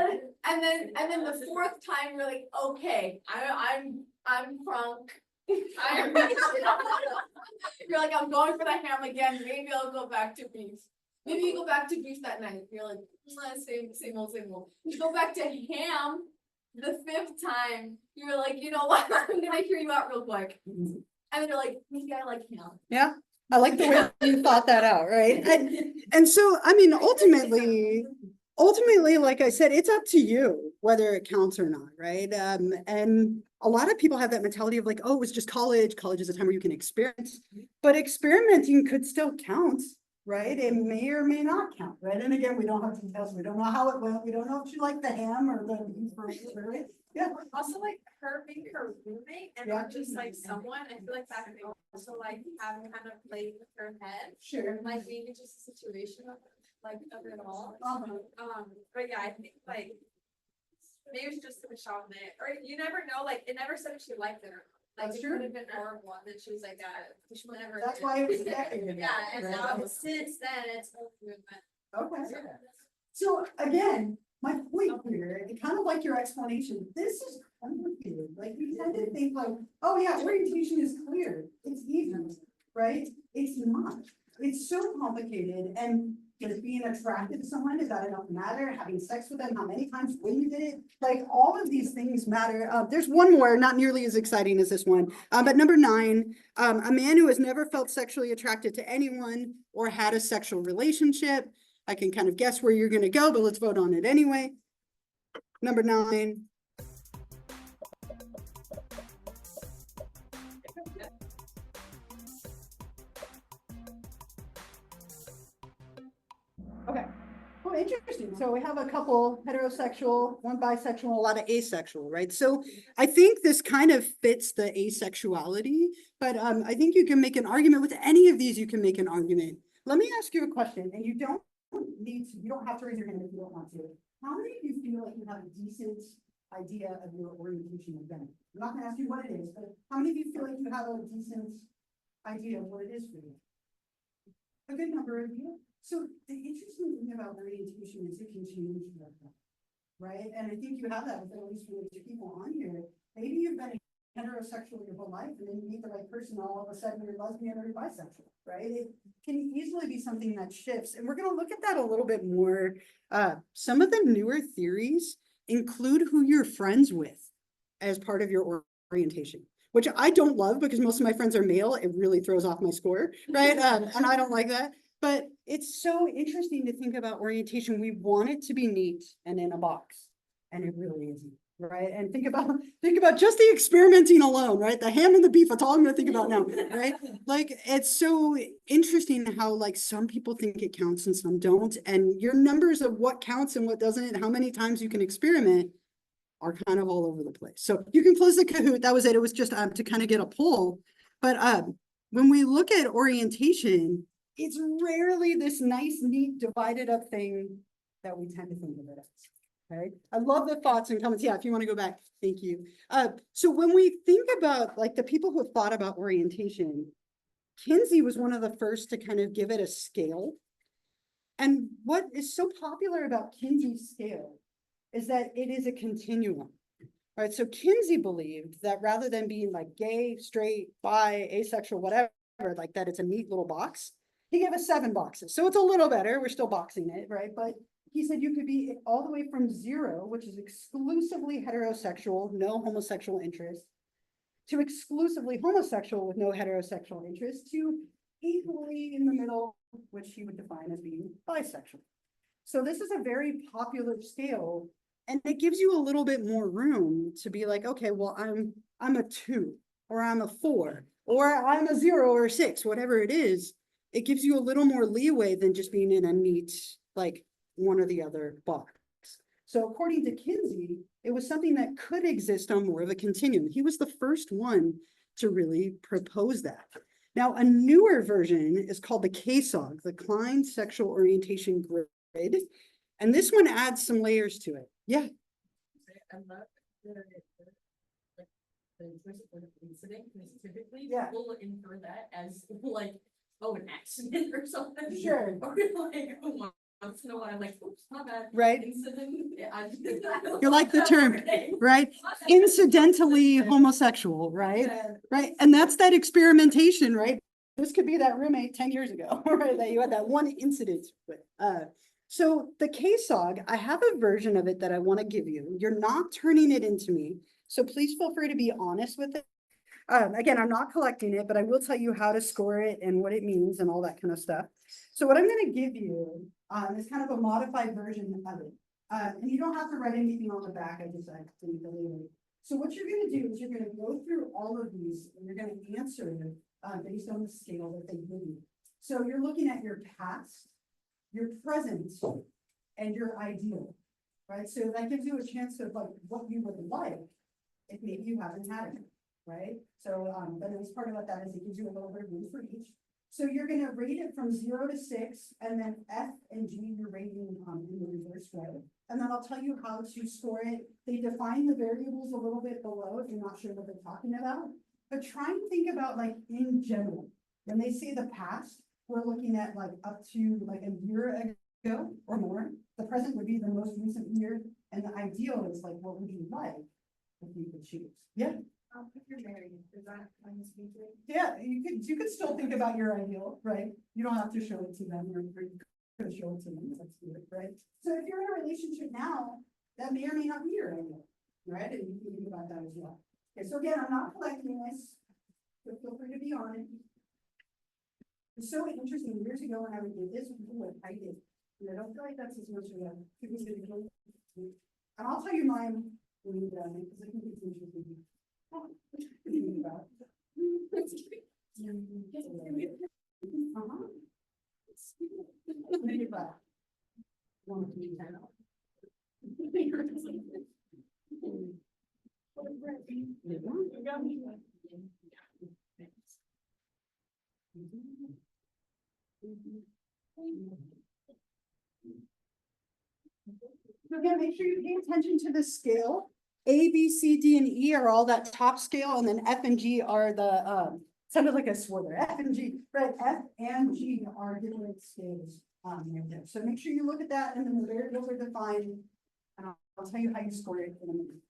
And then the 4th time you're like, okay, I'm drunk. You're like, I'm going for the ham again. Maybe I'll go back to beef. Maybe you go back to beef that night. You're like, same old. You go back to ham the 5th time. You're like, you know what? I'm gonna hear you out real quick. And then you're like, maybe I like ham. Yeah, I like the way you thought that out, right? And so, I mean, ultimately, like I said, it's up to you whether it counts or not, right? And a lot of people have that mentality of like, oh, it was just college. College is a time where you can experience, but experimenting could still count, right? It may or may not count, right? And again, we don't have details. We don't know how it went. We don't know if she liked the ham or the beef, right? Yeah. Also, like her being her roommate and Yeah. not just like someone, I feel like that could also like have kind of played with her head. Sure. Like maybe just a situation of like of it all. Uh-huh. But yeah, I think like maybe it's just a shot in it, or you never know. Like it never said if she liked it or not. Like That's it true. could have been horrible, and then she was like, she never. That's did. why it was decades. Yeah, and right? now since then it's whole movement. Okay. So again, my point here, it kind of like your explanation, this is complicated. Like we tend to think like, oh yeah, orientation is clear. It's easy. right? It's not. It's so complicated, and just being attracted to someone, is that enough matter? Having sex with them, how many times, when you did it, like all of these things matter. There's one more, not nearly as exciting as this one, but number 9, a man who has never felt sexually attracted to anyone or had a sexual relationship. I can kind of guess where you're gonna go, but let's vote on it anyway. Number 9. Okay, well, interesting. So we have a couple heterosexual, one bisexual, a lot of asexual, right? So I think this kind of fits the asexuality, but I think you can make an argument with any of these. You can make an argument. Let me ask you a question, and you don't have to raise your hand if you don't want to. How many of you feel like you have a decent idea of your orientation of gender? I'm not gonna ask you what it is, but how many of you feel like you have a decent idea of what it is for you? A good number of you. So the interesting thing about orientation is it can change like that, right? And I think you have that with at least one or two people on here. Maybe you've been heterosexual your whole life, and then you meet the right person, all of a sudden you're lesbian or you're bisexual, right? It can easily be something that shifts, and we're going to look at that a little bit more. Some of the newer theories include who you're friends with as part of your orientation, which I don't love because most of my friends are male. It really throws off my score, right? And I don't like that. But it's so interesting to think about orientation. We want it to be neat and in a box, and it really isn't, right? And think about just the experimenting alone, right? The ham and the beef, that's all I'm gonna think about now, right? Like, it's so interesting how like some people think it counts and some don't. And your numbers of what counts and what doesn't, how many times you can experiment are kind of all over the place. So you can close the Kahoot. That was it. It was just to kind of get a poll. But when we look at orientation, it's rarely this nice, neat, divided up thing that we tend to think of it as. Okay, I love the thoughts and comments. Yeah, if you want to go back, thank you. So when we think about like the people who have thought about orientation, Kinsey was one of the first to kind of give it a scale. And what is so popular about Kinsey's scale is that it is a continuum. Right, so Kinsey believed that rather than being like gay, straight, bi, asexual, whatever, like that it's a neat little box. He gave us 7 boxes. So it's a little better. We're still boxing it, right? But he said you could be all the way from 0, which is exclusively heterosexual, no homosexual interest, to exclusively homosexual with no heterosexual interest, to equally in the middle, which he would define as being bisexual. So this is a very popular scale, and it gives you a little bit more room to be like, okay, well, I'm a 2, or I'm a 4, or I'm a 0 or a 6, whatever it is. It gives you a little more leeway than just being in a neat, like one or the other box. So according to Kinsey, it was something that could exist on more of a continuum. He was the first one to really propose that. Now, a newer version is called the KSOG, the Klein Sexual Orientation Grid. And this one adds some layers to it. Yeah. I love the choice of incident, because typically Yeah. people infer that as like, oh, an accident or something. Sure. Or like, oh, once in a while, like, oops, not bad. Right. Incident. Yeah, You like the term, right? Incidentally homosexual, right? Yeah. Right. And that's that experimentation, right? This could be that roommate 10 years ago, right? That you had that one incident with. So the KSOG, I have a version of it that I want to give you. You're not turning it into me, so please feel free to be honest with it. Again, I'm not collecting it, but I will tell you how to score it and what it means and all that kind of stuff. So what I'm going to give you is kind of a modified version of it. And you don't have to write anything on the back. I just didn't believe it. So what you're going to do is you're going to go through all of these and you're going to answer based on the scale that they give you. So you're looking at your past, your present, and your ideal, right? So that gives you a chance of like what you would like if maybe you haven't had it, right? So the nice part about that is it gives you a little bit of room for each. So you're going to rate it from 0 to 6, and then F and G you're rating in the reverse way. And then I'll tell you how to score it. They define the variables a little bit below if you're not sure what they're talking about. But try and think about like in general. When they say the past, we're looking at like up to like a year ago or more. The present would be the most recent year. And the ideal is like, what would you like if you could choose? Yeah. If you're married, is that kind of speaking? Yeah, you could still think about your ideal, right? You don't have to show it to them or you could show it to them, let's do it, right? So if you're in a relationship now, that may or may not be your ideal, right? And you can think about that as well. Okay, so again, I'm not collecting this, so feel free to be on it. It's so interesting, years ago when I would do this, what I did, and I don't feel like that's as much of a, and I'll tell you mine when you're done, because I think it's interesting. Think about it. Uh-huh. Think about it. One, two, ten. So again, make sure you pay attention to the scale. A, B, C, D, and E are all that top scale, and then F and G are the, sounded like a swore there, F and G, right? F and G are different scales, right there. So make sure you look at that, and then the variables are defined. And I'll tell you how you score it in a minute.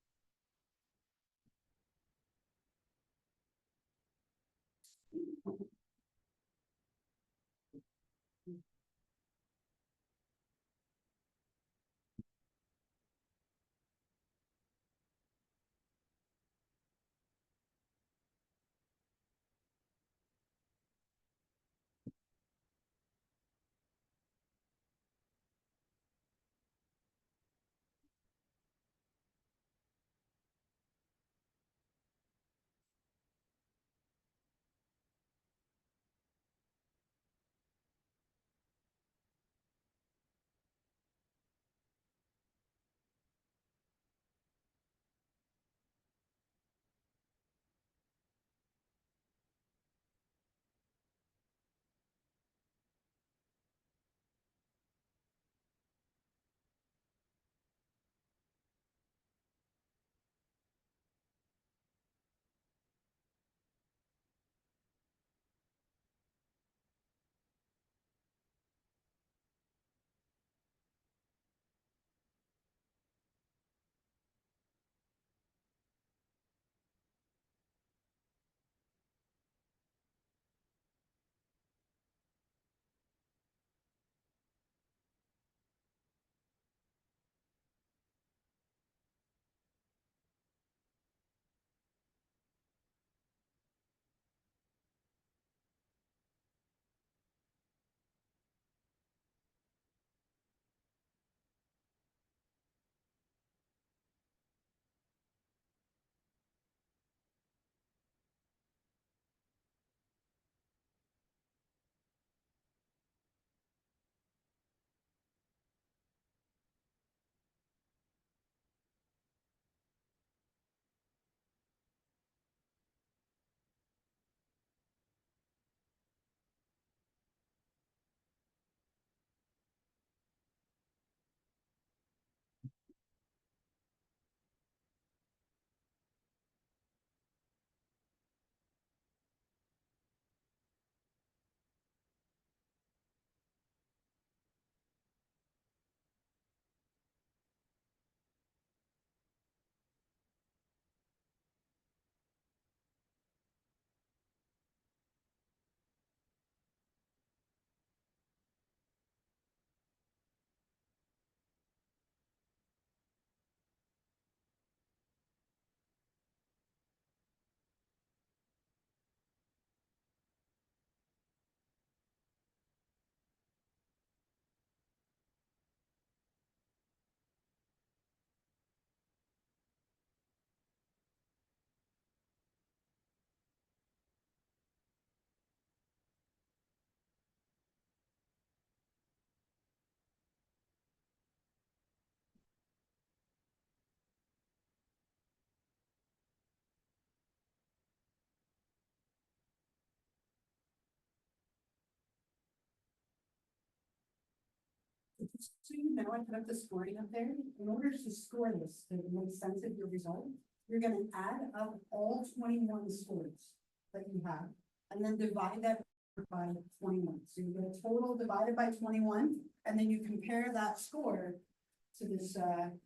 So you know, I put up the scoring up there. In order to score this, to make sense of your result, you're gonna add up all 21 scores that you have, and then divide that by 21. So you get a total divided by 21, and then you compare that score to this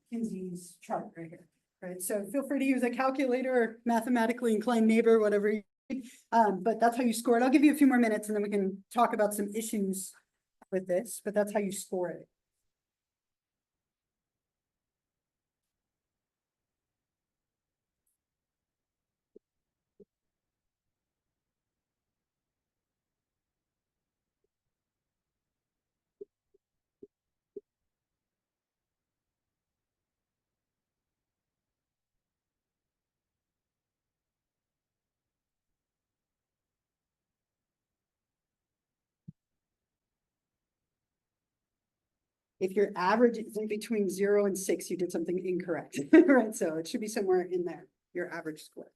Kinsey's chart right here. right? So feel free to use a calculator or mathematically inclined neighbor, whatever you need. But that's how you score it. I'll give you a few more minutes and then we can talk about some issues with this, but that's how you score it. If your average is in between 0 and 6, you did something incorrect, right? So it should be somewhere in there, your average score.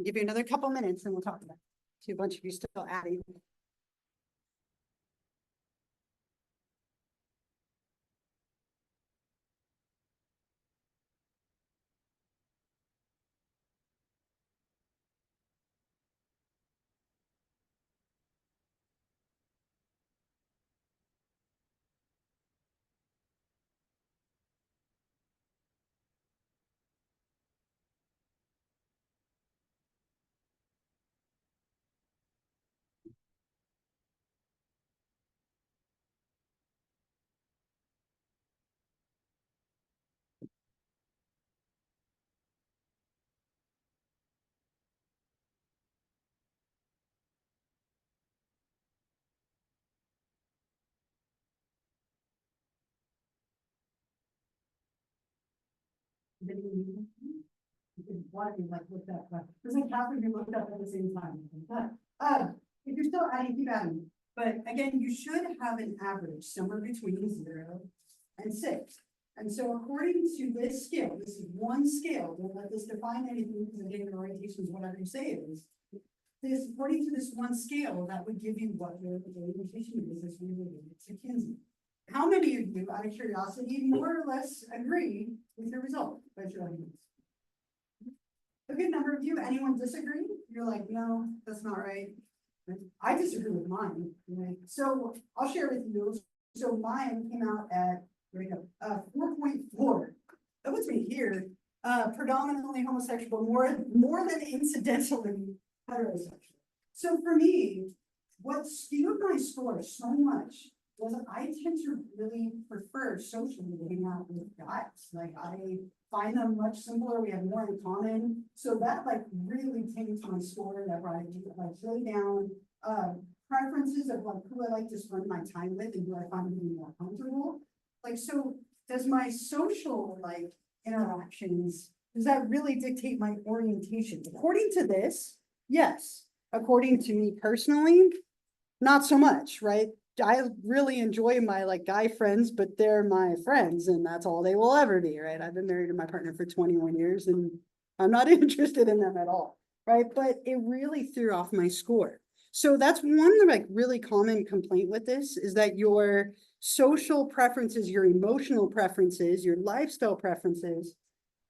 I'll give you another couple minutes and we'll talk about it. See a bunch of you still adding. Why do you like look that up? There's like half of you looked up at the same time. If you're still adding, keep adding. But again, you should have an average somewhere between 0 and 6. And so according to this scale, this is one scale, don't let this define anything because again, orientation is whatever you say it is. This, according to this one scale, that would give you what your orientation is as related to Kinsey. How many of you, out of curiosity, more or less agree with your result? Raise your hands. A good number of you, anyone disagree? You're like, no, that's not right. I disagree with mine. Right? So I'll share with you. So mine came out at, here we go, 4.4. That puts me here. Predominantly homosexual, more than incidentally heterosexual. So for me, what skewed my score so much was I tend to really prefer socially to hang out with guys. Like I find them much simpler. We have more in common. So that like really tanked my score. That brought it like really down. Preferences of like who I like to spend my time with and who I find to be more comfortable. Like, so does my social like interactions, does that really dictate my orientation? According to this, yes. According to me personally, not so much, right? I really enjoy my like guy friends, but they're my friends and that's all they will ever be, right? I've been married to my partner for 21 years and I'm not interested in them at all, right? But it really threw off my score. So that's one like really common complaint with this is that your social preferences, your emotional preferences, your lifestyle preferences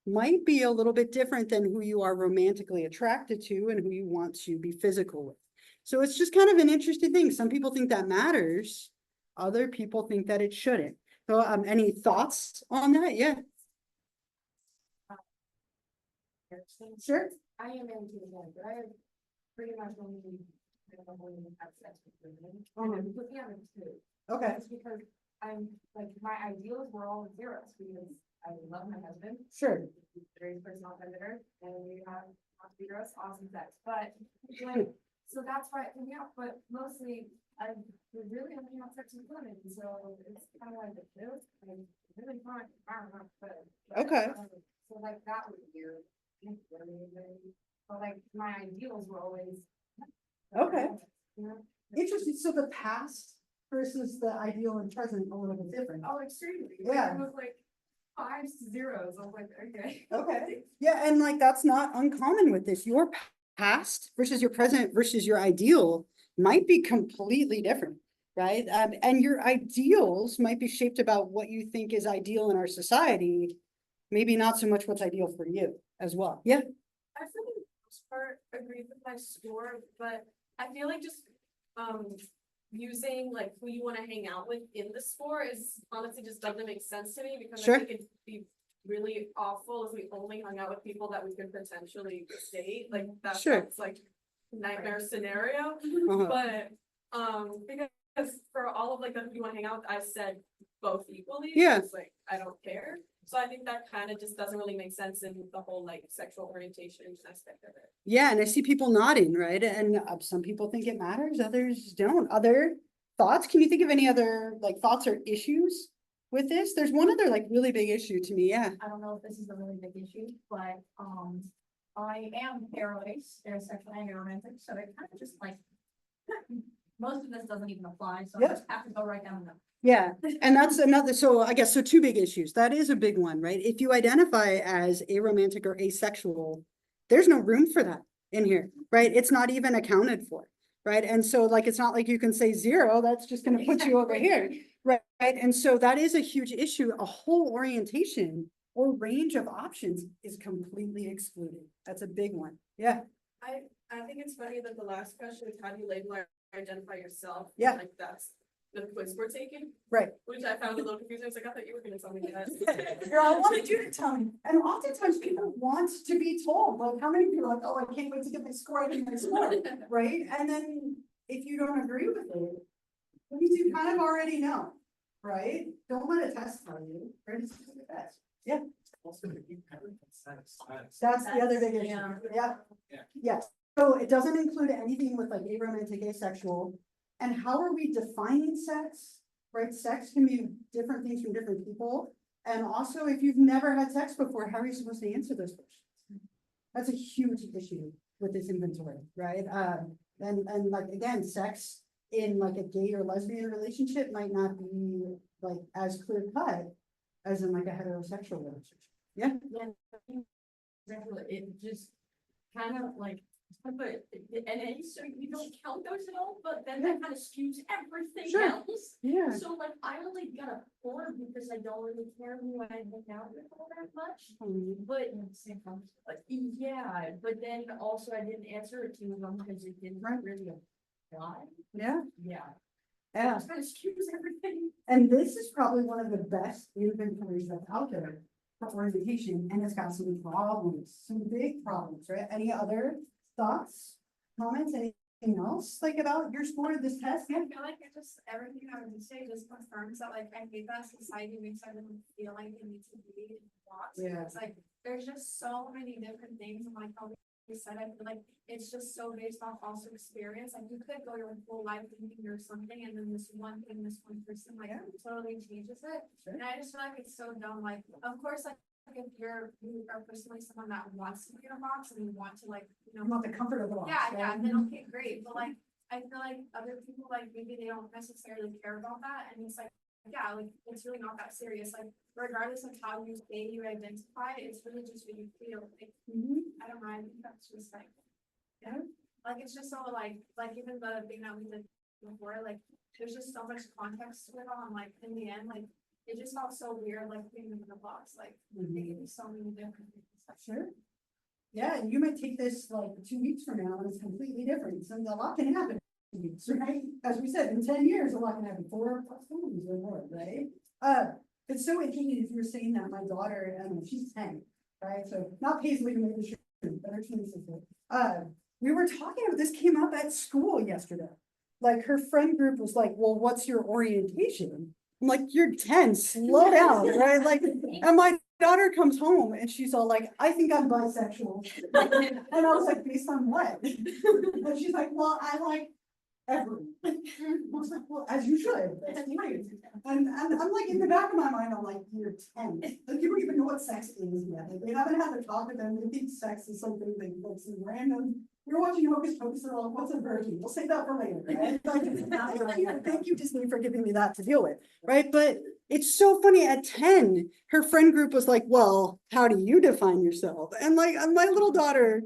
might be a little bit different than who you are romantically attracted to and who you want to be physical with. So it's just kind of an interesting thing. Some people think that matters. Other people think that it shouldn't. So, any thoughts on that? Yeah, sure. I am into that, but I have pretty much only have sex with women. And put me on it too. Okay, It's because I'm like, my ideals were all zeros because I love my husband. sure. Very personal predator, and we have zeros, awesome sex, but like, so that's why it threw me out, but mostly I really only have sex with women, so it's kind of like the truth, and really fun, I don't know, but. Okay. So like that was weird. But like my ideals were always. Okay. You know? Interesting. So the past versus the ideal and present a little bit different. Oh, extremely. Yeah. It was like 5 zeros. I was like, okay. Okay. Yeah, and like that's not uncommon with this. Your past versus your present versus your ideal might be completely different, right? And your ideals might be shaped about what you think is ideal in our society, maybe not so much what's ideal for you as well. Yeah. I for the most part agree with my score, but I feel like just using like who you want to hang out with in the score is honestly just doesn't make sense to me because Sure. I think it'd be really awful if we only hung out with people that we could potentially date. Like that Sure. sounds like nightmare scenario. Uh-huh. But because for all of like the who you want to hang out with, I said both equally. Yeah. It's like I don't care. So I think that kind of just doesn't really make sense in the whole like sexual orientation aspect of it. Yeah, and I see people nodding, right? And some people think it matters, others don't. Other thoughts? Can you think of any other like thoughts or issues with this? There's one other like really big issue to me. Yeah. I don't know if this is a really big issue, but, I am aerosexual and aromantic, so it kind of just like. Most of this doesn't even apply, so I Yep. just have to go right down the. Yeah, and that's another, so I guess, so two big issues. That is a big one, right? If you identify as aromantic or asexual, there's no room for that in here, right? It's not even accounted for, right? And so like, it's not like you can say zero, that's just gonna put you over here, right? And so that is a huge issue. A whole orientation or range of options is completely excluded. That's a big one. Yeah, I think it's funny that the last question is how do you label or identify yourself? Yeah. Like that's the quiz we're taking, right. which I found a little confusing. I was like, I thought you were gonna tell me that. Girl, I wanted you to tell me. And oftentimes people want to be told, like, how many people are like, oh, I can't wait to get my score, I need my score, right? And then if you don't agree with it, at least you kind of already know, right? Don't let a test tell you, right? It's just the best. Yeah, Also, if you haven't had sex. that's the other big issue. Yeah. Yeah. Yeah. Yes, so it doesn't include anything with like aromantic, asexual. And how are we defining sex? Right, sex can be different things from different people. And also, if you've never had sex before, how are you supposed to answer those questions? That's a huge issue with this inventory, right? And like, again, sex in like a gay or lesbian relationship might not be like as clear cut as in like a heterosexual relationship. Yeah, It just kind of like, but, and so you don't count those at all, but then that kind of skews everything Sure. else. yeah, So like, I only got a 4 because I don't really care who I hang out with all that much. But yeah, but then also I didn't answer it to them because it didn't Right. really apply. yeah, Yeah. yeah. It kind of skews everything. And this is probably one of the best inventories that's out there for orientation, and it's got some problems, some big problems, right? Any other thoughts, comments, anything else like about your score of this test? Yeah. I feel like it just, everything I would say just confirms that like, I hate that society makes everyone feel like they need to be in a box. Yeah. It's like, there's just so many different things, and like how we said, I feel like it's just so based off also experience, like you could go your whole life thinking you're something, and then this one thing, this one person, like totally changes it. Sure. And I just feel like it's so dumb, like, of course, like, if you are personally someone that wants to be in a box and you want to like, you know. You want the comfort of the box. Yeah, yeah, right? then okay, great, but like, I feel like other people, like, maybe they don't necessarily care about that, and it's like, yeah, like, it's really not that serious, like, regardless of how you say you identify, it's really just what you feel, like, Mhm. I don't know, I think that's just like. Yeah. Like, it's just so like even the thing that we did before, like, there's just so much context to it all, and like, in the end, like, it just felt so weird, like, being in the box, like, Mhm. they gave me so many different things. Sure. Yeah, and you might take this like 2 weeks from now and it's completely different. So a lot can happen. in 2 weeks, right? As we said, in 10 years, a lot can happen. 4 plus movies or more, right? It's so interesting if you're saying that my daughter, I don't know, she's 10, right? So not Paisley, maybe she, but her twin sister. We were talking about this came up at school yesterday. Like her friend group was like, well, what's your orientation? I'm like, you're 10, slow down, right? Like, and my daughter comes home and she's all like, I think I'm bisexual. And I was like, based on what? And she's like, well, I like everyone. I was like, well, as you should, that's great. And I'm like, in the back of my mind, I'm like, you're 10. Like, you don't even know what sex is yet. Like, they haven't had to talk with them. They think sex is something like some random. We're watching Hocus Pocus, they're like, what's a virgin? We'll save that for later, right? Like, thank you, Disney, for giving me that to deal with, right? But it's so funny, at 10, her friend group was like, well, how do you define yourself? And like, my little daughter,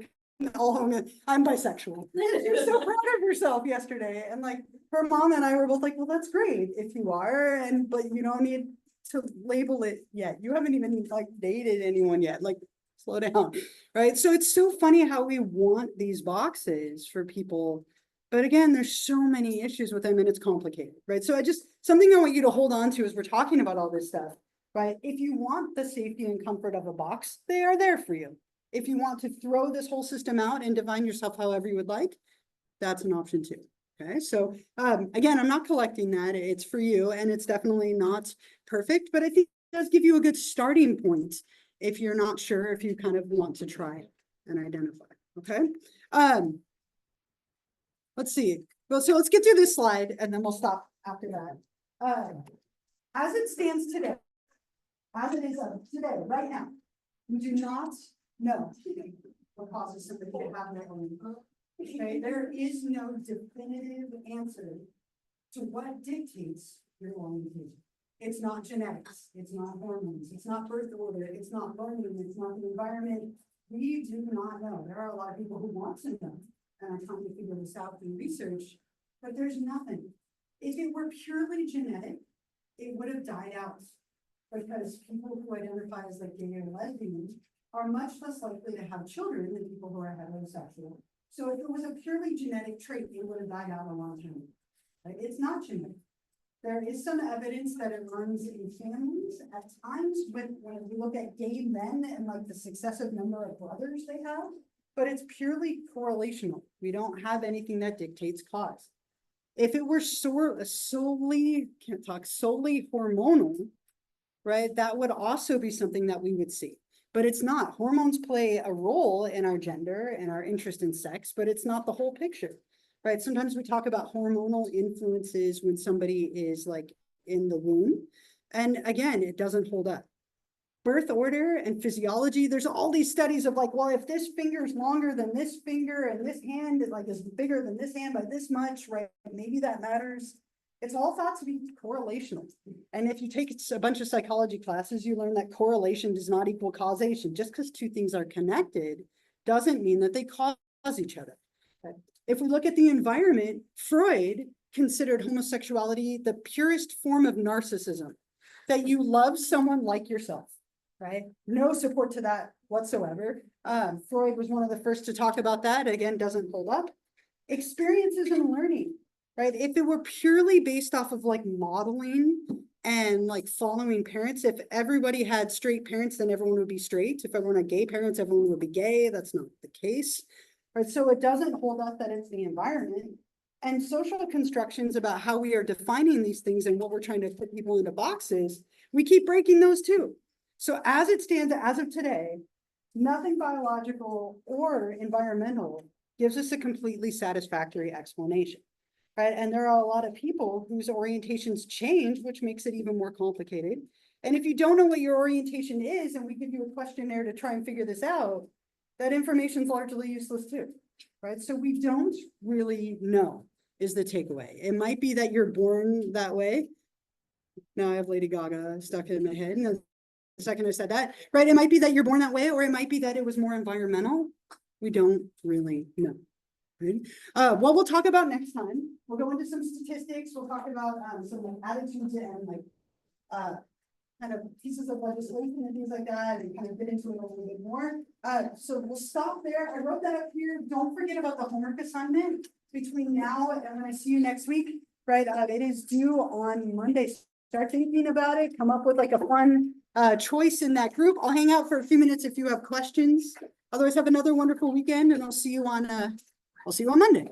all home, I'm bisexual. She was so proud of herself yesterday. And like, her mom and I were both like, well, that's great if you are, but you don't need to label it yet. You haven't even like dated anyone yet. Like, slow down, right? So it's so funny how we want these boxes for people, but again, there's so many issues with them and it's complicated, right? So something I want you to hold on to as we're talking about all this stuff, right? If you want the safety and comfort of a box, they are there for you. If you want to throw this whole system out and define yourself however you would like, that's an option too. Okay, so again, I'm not collecting that. It's for you, and it's definitely not perfect, but I think it does give you a good starting point if you're not sure, if you kind of want to try and identify. Okay, let's see. Well, so let's get through this slide, and then we'll stop after that. As it stands today, as it is today, right now, we do not know what causes somebody to have their own. Okay, there is no definitive answer to what dictates your orientation. It's not genetics, it's not hormones, it's not birth order, it's not learning, it's not the environment. We do not know. There are a lot of people who want to know, and I'm trying to figure this out through research, but there's nothing. If it were purely genetic, it would have died out, because people who identify as like gay or lesbian are much less likely to have children than people who are heterosexual. So if it was a purely genetic trait, it would have died out a long time ago. Like, it's not genetic. There is some evidence that it runs in families at times when we look at gay men and like the successive number of brothers they have, but it's purely correlational. We don't have anything that dictates cause. If it were solely hormonal, right, that would also be something that we would see. But it's not. Hormones play a role in our gender and our interest in sex, but it's not the whole picture, right? Sometimes we talk about hormonal influences when somebody is like in the womb. And again, it doesn't hold up. Birth order and physiology, there's all these studies of like, well, if this finger is longer than this finger and this hand is bigger than this hand by this much, right? Maybe that matters. It's all thought to be correlational. And if you take a bunch of psychology classes, you learn that correlation does not equal causation. Just because two things are connected doesn't mean that they cause each other. Okay? If we look at the environment, Freud considered homosexuality the purest form of narcissism, that you love someone like yourself, right? No support to that whatsoever. Freud was one of the first to talk about that. Again, doesn't hold up. Experiences and learning. Right? If it were purely based off of like modeling and like following parents, if everybody had straight parents, then everyone would be straight. If everyone had gay parents, everyone would be gay. That's not the case. Right? So it doesn't hold up that it's the environment. And social constructions about how we are defining these things and what we're trying to put people into boxes, we keep breaking those too. So as it stands, as of today, nothing biological or environmental gives us a completely satisfactory explanation. Right? And there are a lot of people whose orientations change, which makes it even more complicated. And if you don't know what your orientation is, and we give you a questionnaire to try and figure this out, that information is largely useless too, right? So we don't really know is the takeaway. It might be that you're born that way. Now I have Lady Gaga stuck in my head. And the second I said that, right? It might be that you're born that way, or it might be that it was more environmental. We don't really know. What we'll talk about next time, we'll go into some statistics. We'll talk about some like attitudes and like kind of pieces of legislation and things like that, and kind of get into it a little bit more. So we'll stop there. I wrote that up here. Don't forget about the homework assignment between now and when I see you next week, right? It is due on Monday. Start thinking about it, come up with like a fun choice in that group. I'll hang out for a few minutes if you have questions. Otherwise, have another wonderful weekend, and I'll see you on Monday.